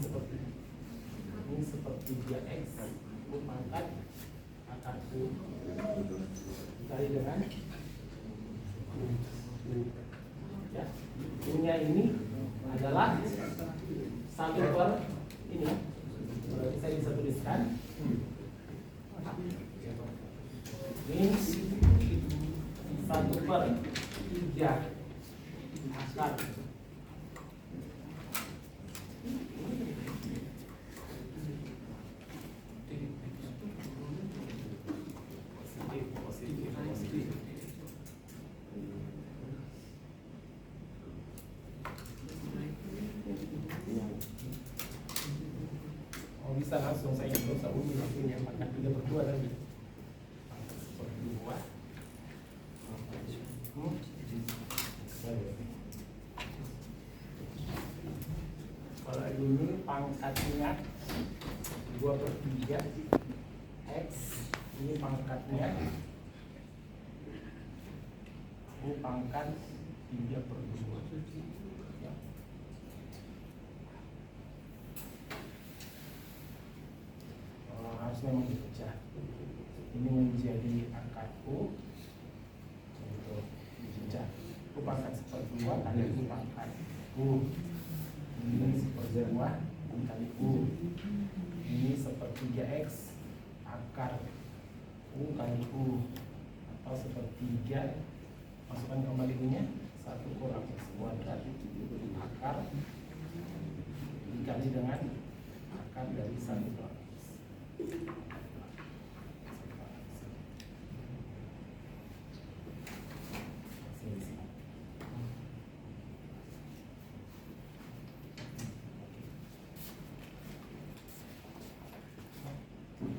sepertiga x U pangkat akar U dikali dengan U ya. U-nya ini adalah 1/, ini ya, berarti saya bisa tuliskan ini 1/3 akar positif. Oh, bisa langsung saya nggak usah uji hasilnya, maka 3/2 tadi. 1/2. Kalau ini pangkatnya 2/3 x, ini pangkatnya U pangkat 3/2 ya. Harus memang dipecah. Ini menjadi akar U untuk dipecah. U pangkat 1/2 kali U pangkat U. Ini 1/2 kali U. Ini 1/3x akar U kali U, atau 1/3, masukkan kembali U-nya 1 kurang x kuadrat akar dikali dengan akar dari 1 kurang x.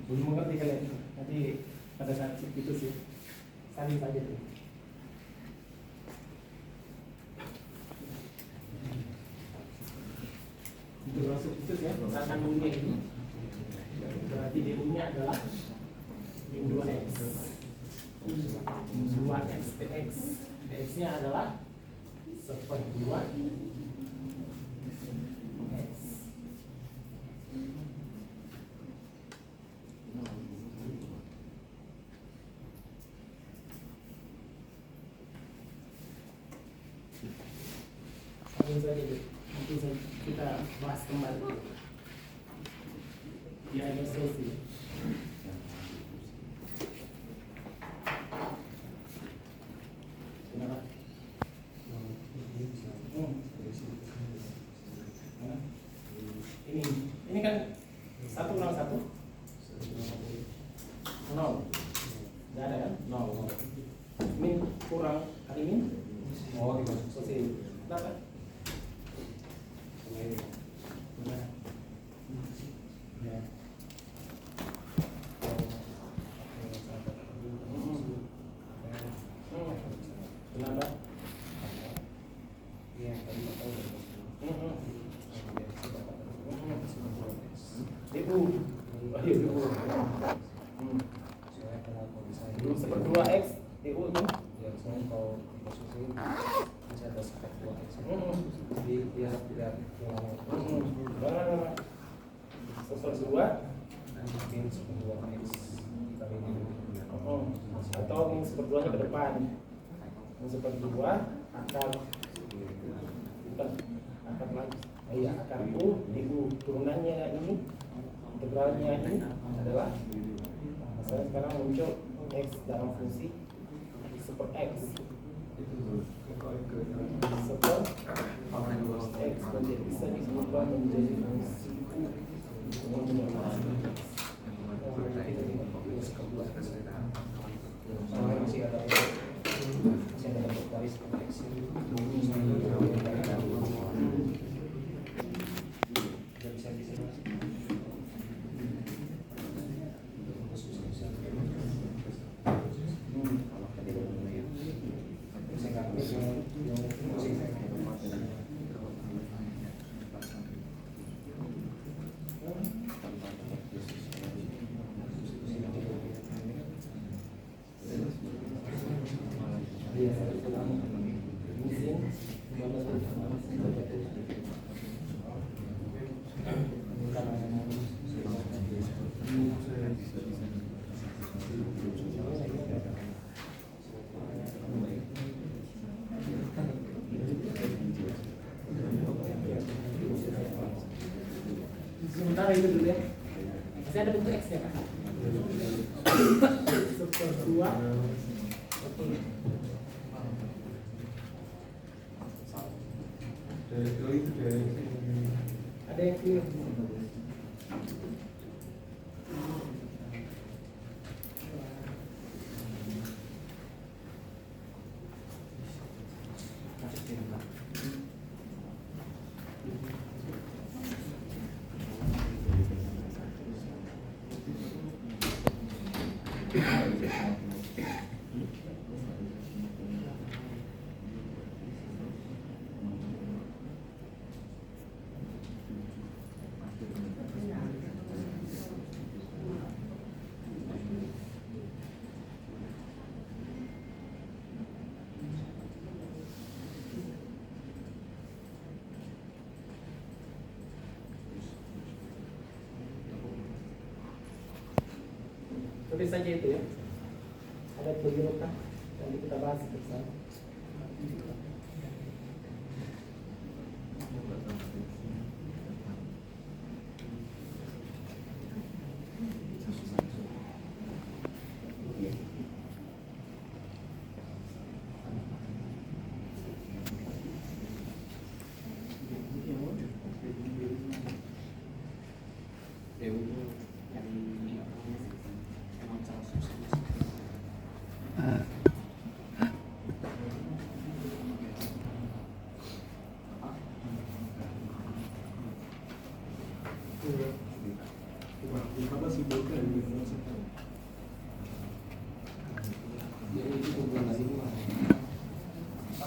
Belum mengerti kalian, nanti pada saat itu sih saling saja tuh. Itu masuk itu ya, misalkan U-nya ini berarti DU-nya adalah min 2x. Min 2x dx. Dx-nya adalah 1/2 x. Langsung saja deh, nanti kita bahas kembali. Ya, ada solusi. Kenapa? Ini kan 1 kurang 1 0. Tidak ada kan? 0. Min kurang kali min. Oh, gitu. Solusi. Kenapa? Kenapa? DU. DU 1/2x DU ini. Jadi dia tidak 1/2 min 1/2x dikali min. atau min 1/2-nya ke depan. Min 1/2 akar bukan akar lagi. Iya, akar U di U. Turunannya ini, integralnya ini adalah Misalnya sekarang muncul X dalam fungsi super X. Super X menjadi bisa diubah menjadi fungsi masih ada garis koneksi. Sementara itu dulu ya. Masih ada bentuk X ya kan? Super 2. Ada yang clear. Tulis saja itu ya. Ada tujuan kan? Nanti kita bahas bersama.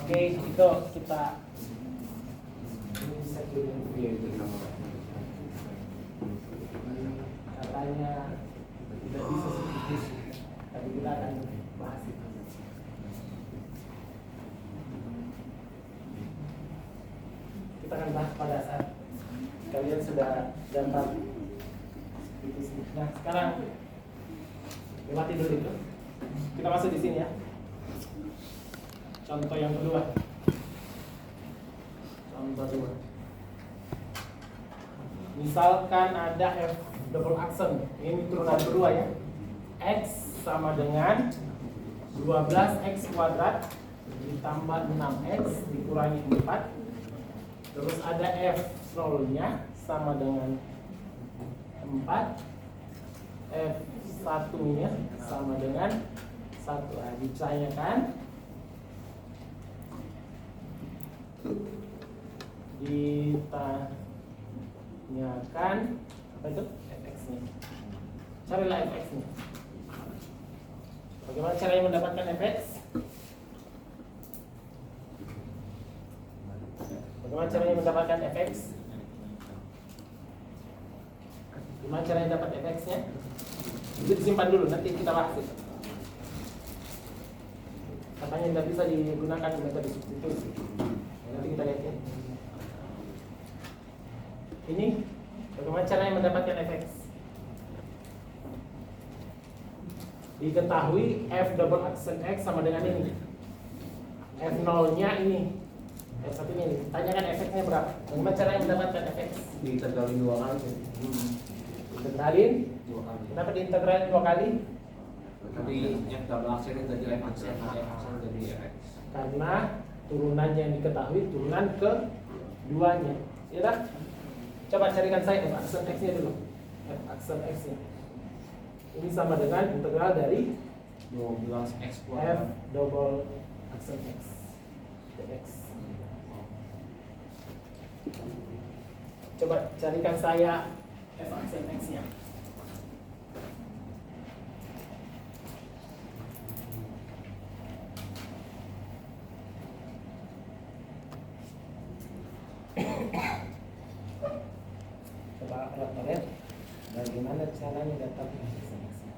Oke, itu kita bisa katanya tidak bisa seperti itu, tapi kita akan bahas itu. Kita akan bahas pada saat kalian sudah dapat. Nah, sekarang lewati dulu itu. Kita masuk di sini ya. Contoh yang kedua. Contoh 2. Misalkan ada F double aksen. Ini turunan kedua ya. X sama dengan 12x kuadrat ditambah 6x dikurangi 4. Terus ada F nolnya sama dengan 4. F1 nya sama dengan 1. Nah, ditanyakan apa itu? Fx nya. Carilah Fx nya. Bagaimana caranya mendapatkan Fx? Bagaimana caranya mendapatkan Fx? Gimana caranya dapat Fx nya? Itu disimpan dulu, nanti kita bahas itu. Katanya tidak bisa digunakan metode substitusi. Nanti kita lihat ya. Ini bagaimana caranya mendapatkan Fx? Diketahui F double aksen X sama dengan ini. F0 nya ini. F1 nya ini. Tanyakan Fx-nya berapa? Bagaimana caranya mendapatkan Fx? Diintegralin 2 kali. Integralin. Kenapa diintegralin 2 kali? Dari F double aksen jadi F aksen, F aksen jadi X. Karena turunannya yang diketahui turunan ke duanya, ya kan? Coba carikan saya F aksen X-nya dulu. F aksen X-nya. Ini sama dengan integral dari 12X F kuadrat. double aksen X dx. Coba carikan saya F aksen X-nya. Coba lihat bagaimana caranya dapat F aksen X-nya.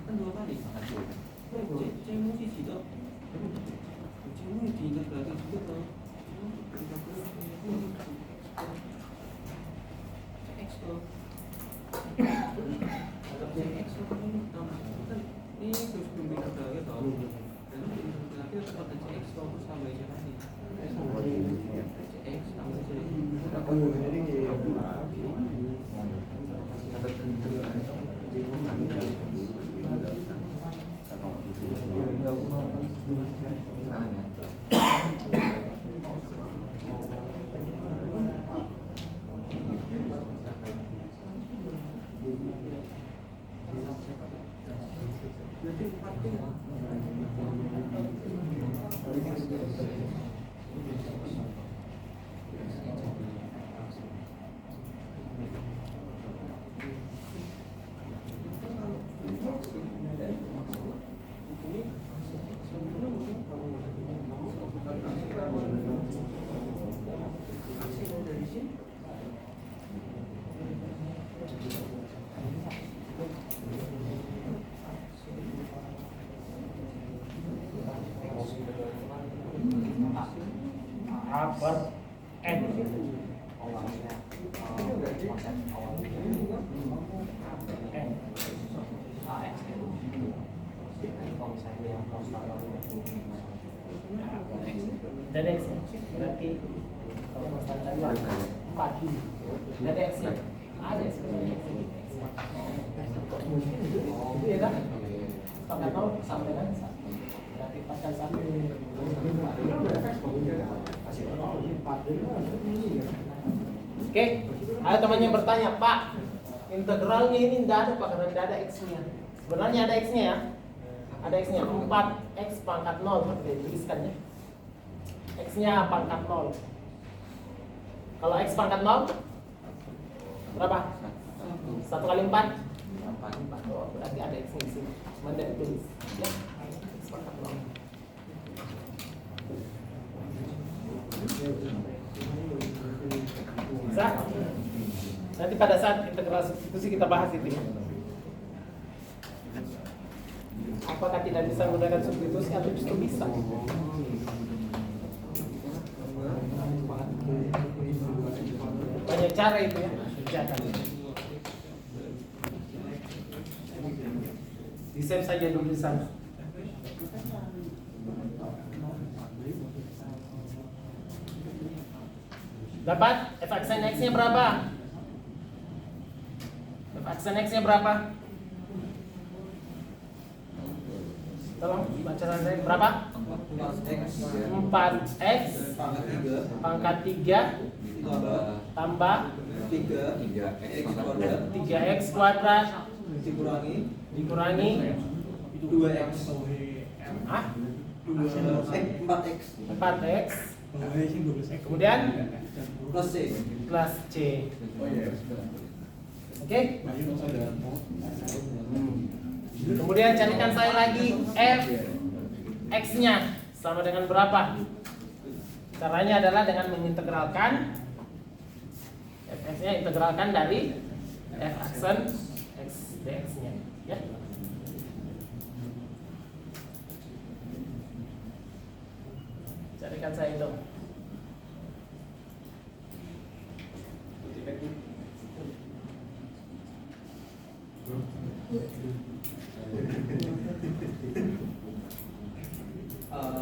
Kan 2 kali. C mesti tidak. C mesti tidak berarti juga kan. X tuh. X tuh kan ini terus pembina lagi tau. Dan nanti dapat CX tuh sama aja nanti. CX sama aja. A per N. Awalnya konsep awalnya N. AX itu. Kalau misalnya yang konstantan Dan X berarti kalau konstanta 4 dan X nya ada sebenarnya itu ya kan? Pangkat 0 sama dengan 1. Berarti pangkat 1. Oke, ada teman yang bertanya, Pak, integralnya ini tidak ada Pak, karena tidak ada X-nya. Sebenarnya ada X-nya ya. Ada X-nya 4X pangkat 0 seperti dituliskannya. X-nya pangkat 0. Kalau X pangkat 0 berapa? 1 kali 4? 4. Oh, berarti ada X-nya di sini. Cuma tidak ditulis. Ya, X pangkat 0. Bisa? Nanti pada saat integral substitusi kita bahas itu ya. Apakah tidak bisa menggunakan substitusi atau justru bisa? Banyak cara itu ya, kerjakan. Di save saja dulu di sana. Dapat? F aksen X-nya berapa? F aksen X-nya berapa? Tolong baca saya berapa? 4X pangkat 3 tambah 3x kuadrat 3X kuadrat dikurangi dikurangi 2x. Ah, 4x 4x. Kemudian plus c. plus C. Oke? Kemudian carikan saya lagi f x-nya sama dengan berapa? Caranya adalah dengan mengintegralkan f x-nya, integralkan dari f aksen x dx-nya, ya. Carikan saya itu.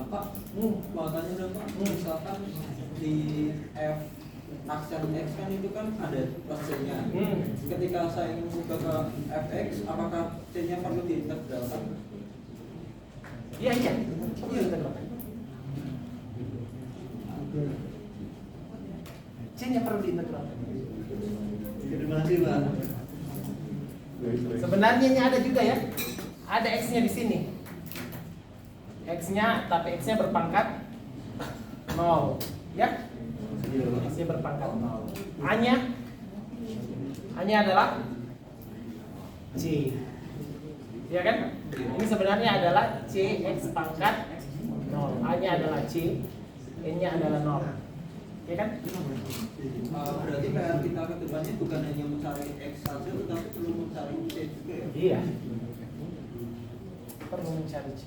Pak, mau tanya dong Pak, misalkan di f aksen x kan itu kan ada plus c-nya. Ketika saya ingin mengubah ke fx, apakah c-nya perlu diintegralkan? Iya, iya. Integralkan. C-nya perlu diintegralkan. Terima kasih Pak. Sebenarnya ini ada juga ya. Ada x-nya di sini. X-nya, tapi x-nya berpangkat 0, ya. X-nya berpangkat 0. A-nya adalah C. Ya kan? Ini sebenarnya adalah C X pangkat 0. A-nya adalah C, N-nya adalah 0. Ya kan? Berarti PR kita ke depannya bukan hanya mencari x saja, tetapi perlu mencari c juga ya? Iya. Perlu mencari C.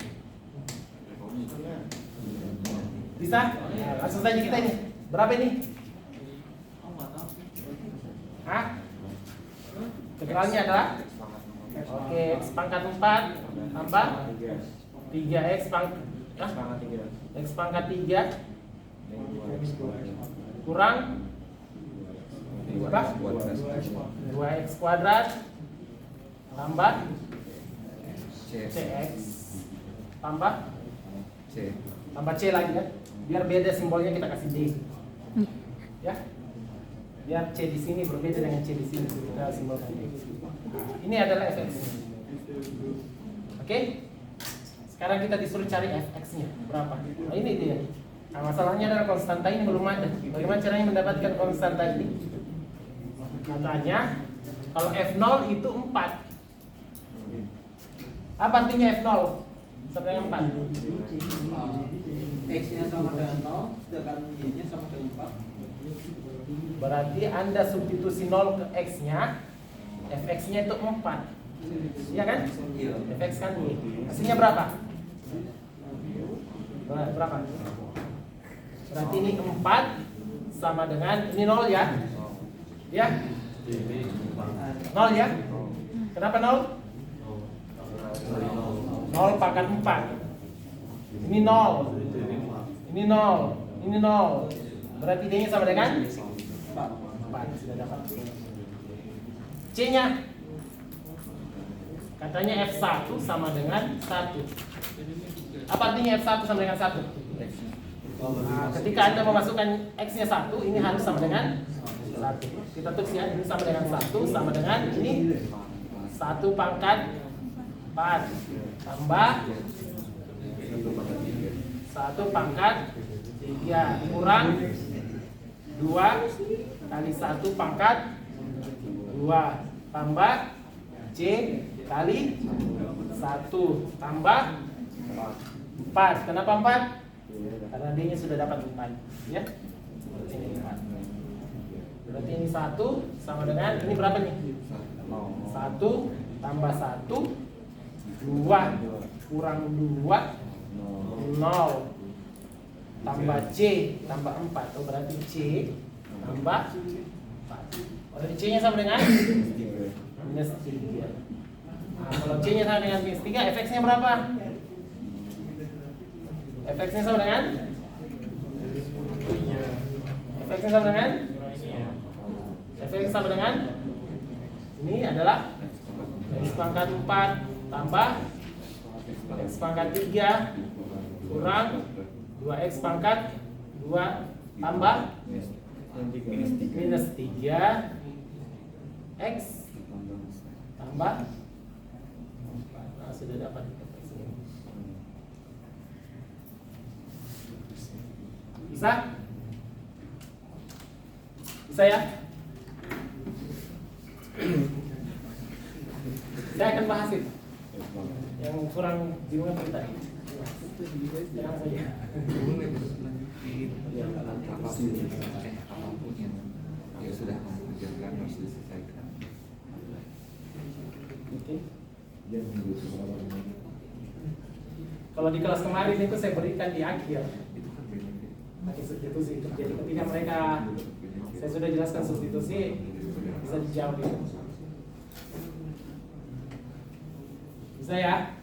Bisa? Nah, langsung saja kita ini. Berapa ini? Hah? Integralnya adalah? Oke, X pangkat 4 tambah 3X pangkat X pangkat 3 kurang berapa? 2X kuadrat tambah CX tambah C lagi kan? Biar beda simbolnya kita kasih D. Ya. Biar C di sini berbeda dengan C di sini, kita simbolkan D. Ini adalah fx. Oke? Sekarang kita disuruh cari fx-nya berapa? Nah, ini dia. Nah, masalahnya adalah konstanta ini belum ada. Bagaimana caranya mendapatkan konstanta ini? Katanya kalau f0 itu 4. Apa artinya f0? Sama dengan 4. X-nya sama dengan 0, sedangkan Y-nya sama dengan 4. Berarti Anda substitusi 0 ke X-nya, fx-nya itu 4. Iya kan? Iya. Fx kan Y. Hasilnya berapa? Berapa? Berarti ini 4 sama dengan ini 0 ya? Ya? 0 ya? Kenapa 0? 0 pangkat 4. Ini 0. Ini 0. Ini 0. Berarti D-nya sama dengan 4. Sudah dapat. C-nya katanya F1 sama dengan 1. Apa artinya F1 sama dengan 1? Nah, ketika Anda memasukkan X-nya 1, ini harus sama dengan 1. Kita tulis ya, ini sama dengan 1 sama dengan ini 1 pangkat 4 tambah 1 pangkat 3 kurang 2 kali 1 pangkat 2 tambah C kali 1 tambah 4. Kenapa 4? Karena D-nya sudah dapat 4, ya. Ini 4. Berarti ini 1 sama dengan ini berapa nih? 1 tambah 1 2 kurang 2 0 tambah C tambah 4. Oh, berarti C tambah 4. Berarti C-nya sama dengan minus 3. Nah, kalau C-nya sama dengan minus 3, fx-nya berapa? Fx-nya sama dengan? Fx-nya sama dengan? Fx sama dengan? Ini adalah X pangkat 4 tambah X pangkat 3 kurang 2X pangkat 2 tambah minus 3 X tambah 4. Nah, sudah dapat. Bisa? Bisa ya? Saya akan bahas itu yang kurang dimengerti tadi. Tenang saja. Apapun yang sudah kamu kerjakan harus diselesaikan. Oke. Kalau di kelas kemarin itu saya berikan di akhir pakai substitusi itu. Jadi ketika mereka saya sudah jelaskan substitusi bisa dijawab itu. Bisa ya?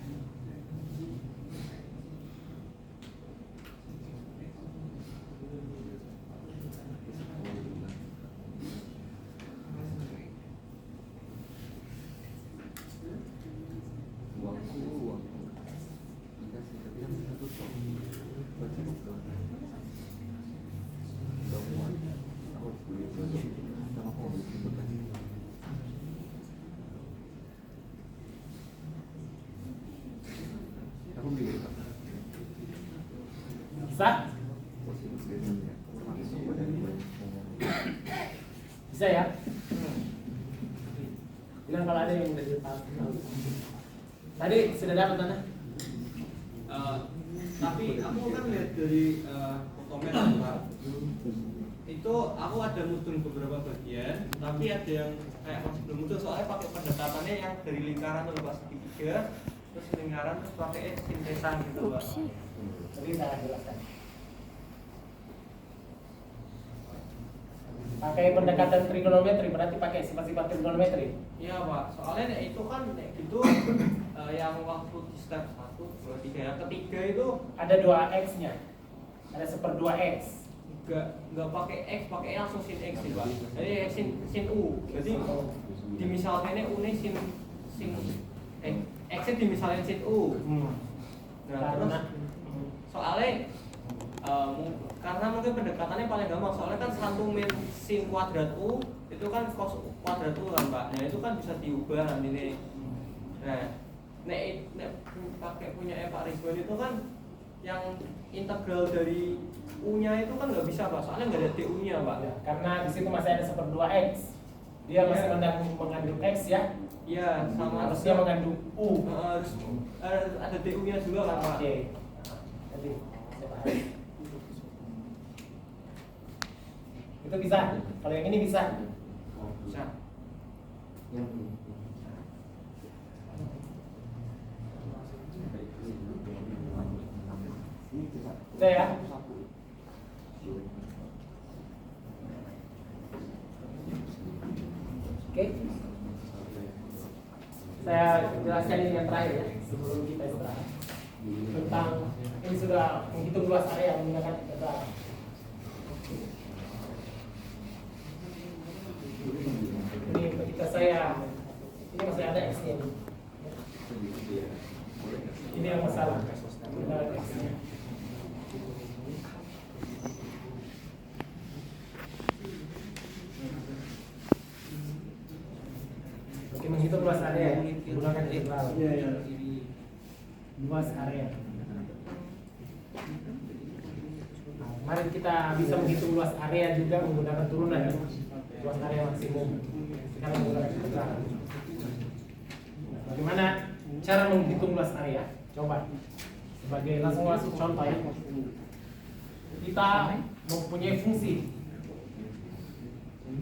Bisa? Bisa ya? Bilang kalau ada yang udah tahu. Tadi sudah dapat mana? Tapi aku kan lihat dari komen Pak, itu aku ada mutun beberapa bagian, tapi ada yang kayak masih belum mutun soalnya pakai pendekatannya yang dari lingkaran atau lepas segitiga, terus lingkaran terus pakai sintesan gitu Pak. Jadi saya jelaskan. Pakai pendekatan trigonometri berarti pakai sifat-sifat trigonometri. Iya Pak, soalnya itu kan gitu yang waktu di step 1, 2, 3, yang ketiga itu Ada 2x-nya. Ada 1/2x. nggak pakai x, pakai langsung sin x sih Pak. Jadi sin u. Jadi dimisalkannya u nya sin x nya dimisalkan sin u. Nah, terus soalnya karena mungkin pendekatannya paling gampang soalnya kan 1 min sin kuadrat u itu kan cos kuadrat u kan Pak. Nah itu kan bisa diubah nanti nih. Nah, pakai punya Pak Rizwan itu kan yang integral dari u-nya itu kan nggak bisa Pak, soalnya nggak ada du-nya Pak. Ya, karena di situ masih ada 1/2x. Dia masih mengandung x ya. Iya, sama Harusnya mengandung u. harus ada du-nya juga kan Pak. Oke. Jadi saya paham. Itu bisa. Kalau yang ini bisa. Bisa. Bisa ya? Oke. Saya jelaskan ini yang terakhir ya sebelum kita istirahat tentang ini sudah menghitung luas area menggunakan keterangan. Ini ketika saya ini masih ada x-nya ini. Ini yang masalah. Benar x-nya. Oke, menghitung luas area ya. Menggunakan integral. Luas area. Mari kita bisa menghitung luas area juga menggunakan turunan ya. Luas area maksimum. Sekarang menggunakan integral. Bagaimana cara menghitung luas area? Coba. Sebagai langsung masuk contoh ya. Kita mempunyai fungsi.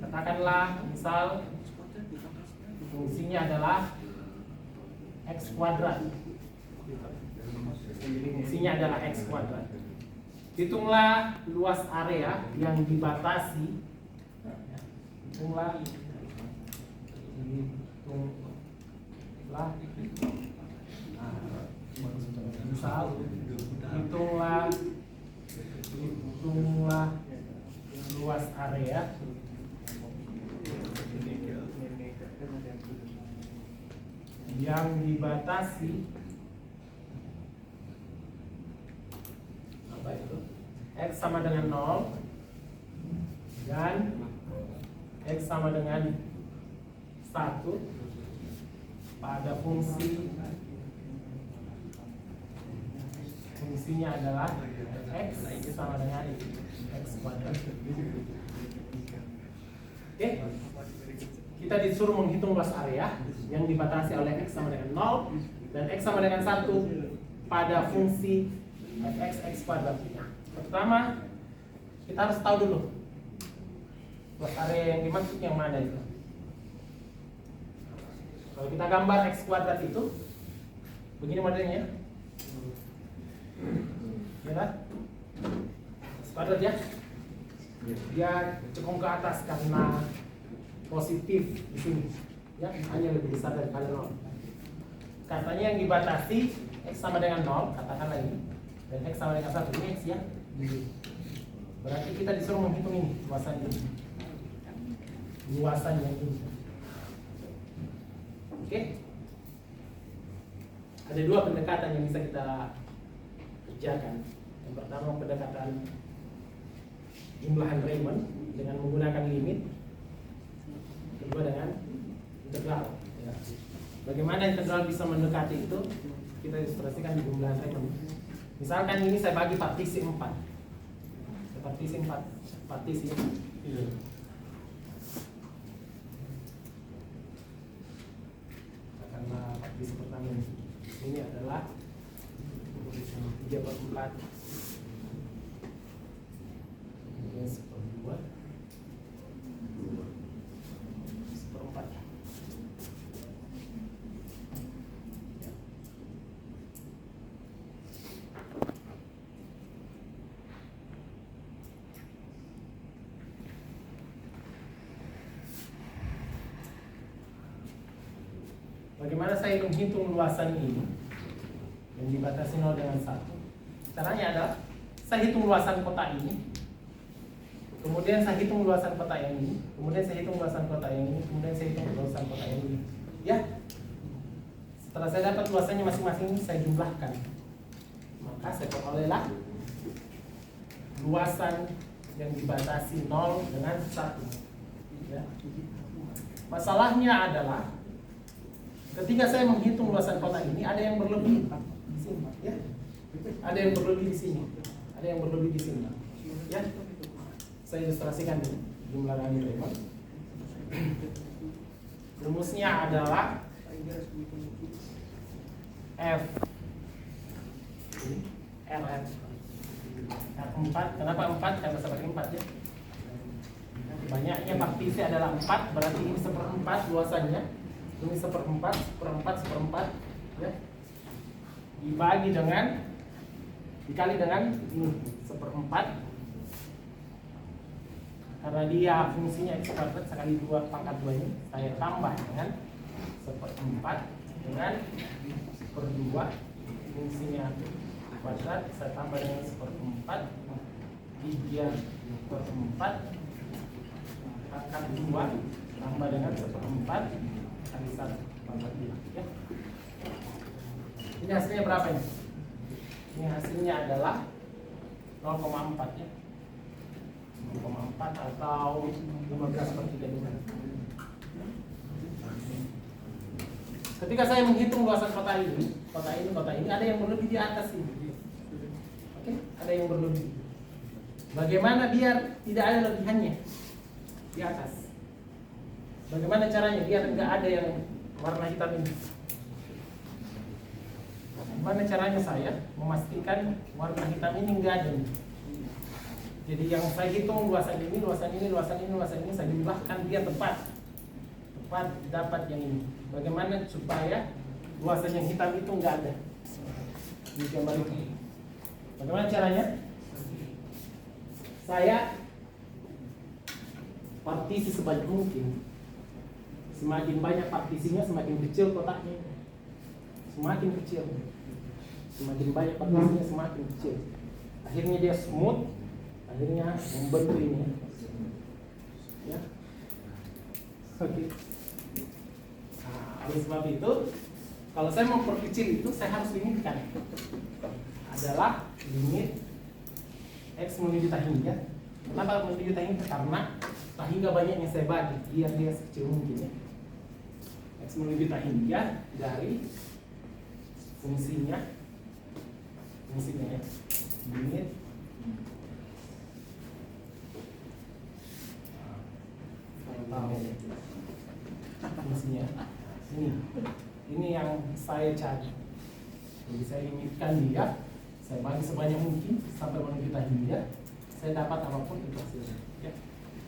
Katakanlah misal fungsinya adalah x kuadrat. Fungsinya adalah x kuadrat. Hitunglah luas area yang dibatasi. Hitunglah misal hitunglah luas area yang dibatasi apa itu? X sama dengan 0 dan X sama dengan 1 pada fungsi fungsinya adalah x sama dengan x kuadrat. Oke, kita disuruh menghitung luas area yang dibatasi oleh x sama dengan 0 dan x sama dengan 1 pada fungsi x kuadrat. Pertama, kita harus tahu dulu luas area yang dimaksud yang mana itu. Kalau kita gambar x kuadrat itu begini modelnya, ya kan? X kuadrat ya, dia cekung ke atas karena positif di sini, ya hanya lebih besar daripada 0. Katanya yang dibatasi x sama dengan 0, katakanlah ini, dan x sama dengan 1, ini x ya. Berarti kita disuruh menghitung ini luasan ini, luasan yang ini. Oke? Ada dua pendekatan yang bisa kita kerjakan. Yang pertama pendekatan jumlahan Riemann dengan menggunakan limit. Kedua dengan integral. Ya. Bagaimana integral bisa mendekati itu? Kita ilustrasikan di jumlahan Riemann. Misalkan ini saya bagi partisi 4. Partisi 4. Partisi ini. Karena partisi pertama ini adalah 3/4. Ini 1/2. 1/4. Bagaimana saya menghitung luasan ini yang dibatasi 0 dengan 1? Caranya adalah saya hitung luasan kotak ini, kemudian saya hitung luasan kotak yang ini, kemudian saya hitung luasan kotak yang ini, kemudian saya hitung luasan kotak yang ini. Ya, setelah saya dapat luasannya masing-masing, saya jumlahkan. Maka saya perolehlah luasan yang dibatasi 0 dengan 1. Ya. Masalahnya adalah ketika saya menghitung luasan kotak ini, ada yang berlebih di sini, ya. Ada yang berlebih di sini, ada yang berlebih di sini, ya. Saya ilustrasikan dulu jumlah Riemann. Rumusnya adalah F R4. Kenapa 4? Karena seperti 4 ya. Banyaknya partisi adalah 4, berarti ini 1/4 luasannya. Ini 1/4 ya. Dibagi dengan, dikali dengan ini 1/4. Karena dia fungsinya x kuadrat sekali 2 pangkat 2 ini, saya tambah dengan 1/4 dengan 1/2 fungsinya kuadrat, saya tambah dengan 1/4 3/4 pangkat 2 tambah dengan 1/4 kali 1 pangkat 2 ya. Ini hasilnya berapa ini? Ini hasilnya adalah 0,4 ya. 0,4 atau 15/32. Ketika saya menghitung luasan kota ini, ada yang berlebih di atas ini. Oke, ada yang berlebih. Bagaimana biar tidak ada lebihannya di atas? Bagaimana caranya biar nggak ada yang warna hitam ini? Bagaimana caranya saya memastikan warna hitam ini nggak ada? Jadi yang saya hitung luasan ini, saya jumlahkan dia tepat dapat yang ini. Bagaimana supaya luasan yang hitam itu nggak ada di gambar ini? Bagaimana caranya? Saya partisi sebanyak mungkin. Semakin banyak partisinya, semakin kecil kotaknya. Semakin kecil, semakin banyak partisinya, semakin kecil. Akhirnya dia smooth. Akhirnya membentuk ini ya. Oke. Nah, oleh sebab itu, kalau saya mau perkecil itu, saya harus limitkan. Adalah limit x menuju tahingga. Kenapa menuju tahingga? Karena tahingga banyak yang saya bagi, biar dia sekecil mungkin ya. X menuju tahingga dari fungsinya fungsinya ya. Limit tahu fungsinya ini yang saya cari. Jadi saya limitkan dia, saya bagi sebanyak mungkin sampai menunjukkan dia, saya dapat apapun itu hasilnya ya.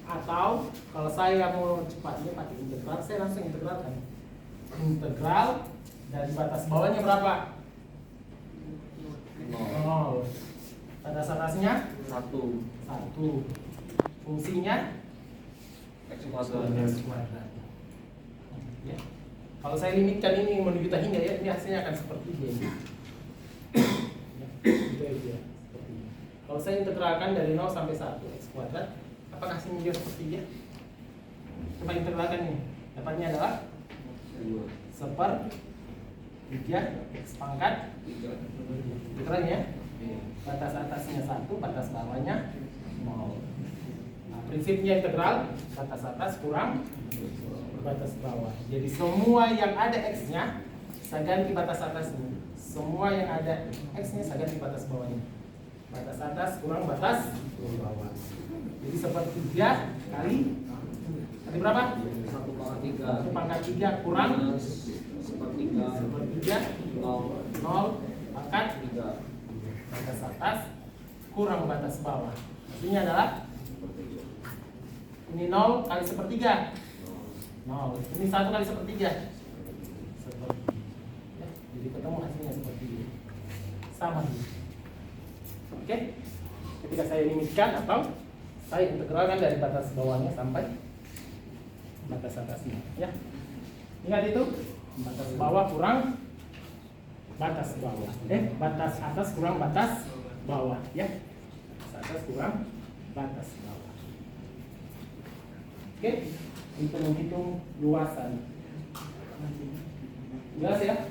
Atau kalau saya mau cepatnya pakai integral, saya langsung integralkan. Integral dari batas bawahnya berapa? 0. Batas atasnya 1 1. Fungsinya X kuadrat. X kuadrat. Ya. Kalau saya limitkan ini menuju tahinya ya, ini hasilnya akan seperti ini. Ya, itu dia. Seperti ini. Kalau saya integralkan dari 0 sampai 1 X kuadrat, apakah hasilnya juga seperti dia? Coba integralkan ini. Dapatnya adalah 1/3 X pangkat 3. Keren ya? Batas atasnya 1, batas bawahnya 0. Nah, prinsipnya integral, batas atas kurang batas bawah. Jadi semua yang ada X-nya saya ganti batas atasnya. Semua yang ada X-nya saya ganti batas bawahnya. Batas atas kurang batas bawah. Jadi 1/3 kali berapa? 1/3 kurang 1/3 0 pangkat 3. Batas atas kurang batas bawah. Hasilnya adalah ini 0 kali 1/3. 0. Ini 1 kali 1/3. Ya, jadi ketemu hasilnya seperti ini. Sama ini. Oke. Ketika saya limitkan atau saya integralkan dari batas bawahnya sampai batas atasnya, ya. Ingat itu, batas bawah kurang batas bawah. Batas atas kurang batas bawah, ya. Batas atas kurang batas bawah. Oke. Untuk menghitung luasan. Jelas ya?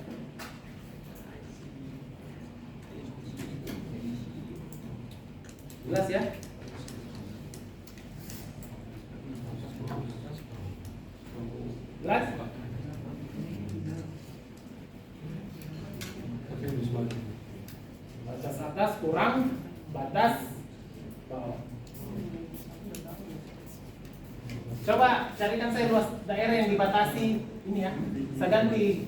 Jelas ya? Jelas? Batas atas kurang batas bawah. Coba carikan saya luas daerah yang dibatasi ini ya. Saya ganti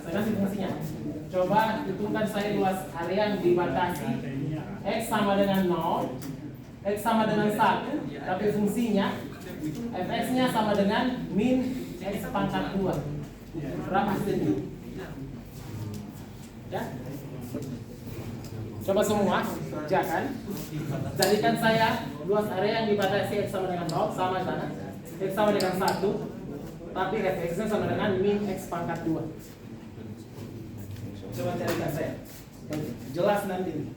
fungsinya. Coba hitungkan saya luas area yang dibatasi X sama dengan 0, X sama dengan 1, tapi fungsinya fx-nya sama dengan min X pangkat 2. Berapa hasilnya? Ya? Coba semua kerjakan. Jadikan saya luas area yang dibatasi X sama dengan 0 sama sana. X sama dengan 1, tapi fx-nya sama dengan min X pangkat 2. Coba carikan saya. Jelas nanti.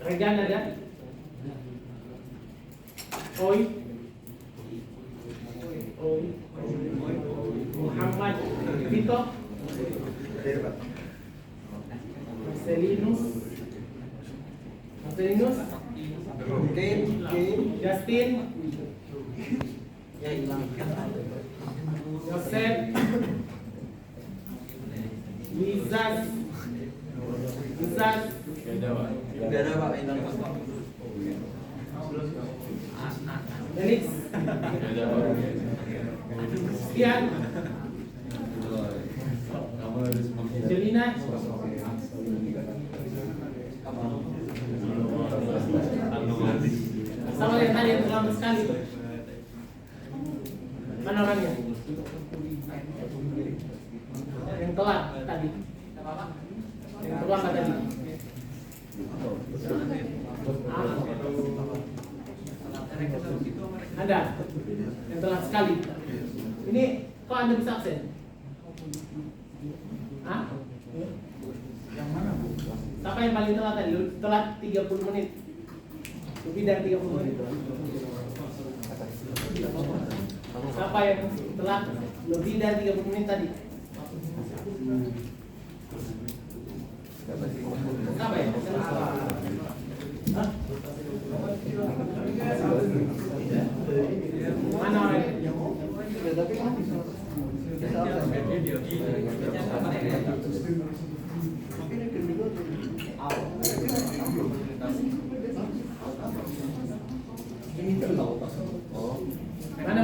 Regan ada? Oi. Muhammad Vito. Marcelinus. Justin. Joseph. Lizaz. Felix. Sekian. Angelina. Sama yang tadi yang terlambat sekali. Mana orangnya? Yang telat tadi. Yang terlambat tadi. Anda yang telat sekali. Ini kok Anda bisa absen? Hah? Yang mana, Bu? Siapa yang paling telat tadi? Telat 30 menit. Lebih dari 30 menit. Siapa yang telat lebih dari 30 menit tadi? Siapa ya? Hah? Mana orang? Ini kan tahu pas. Mana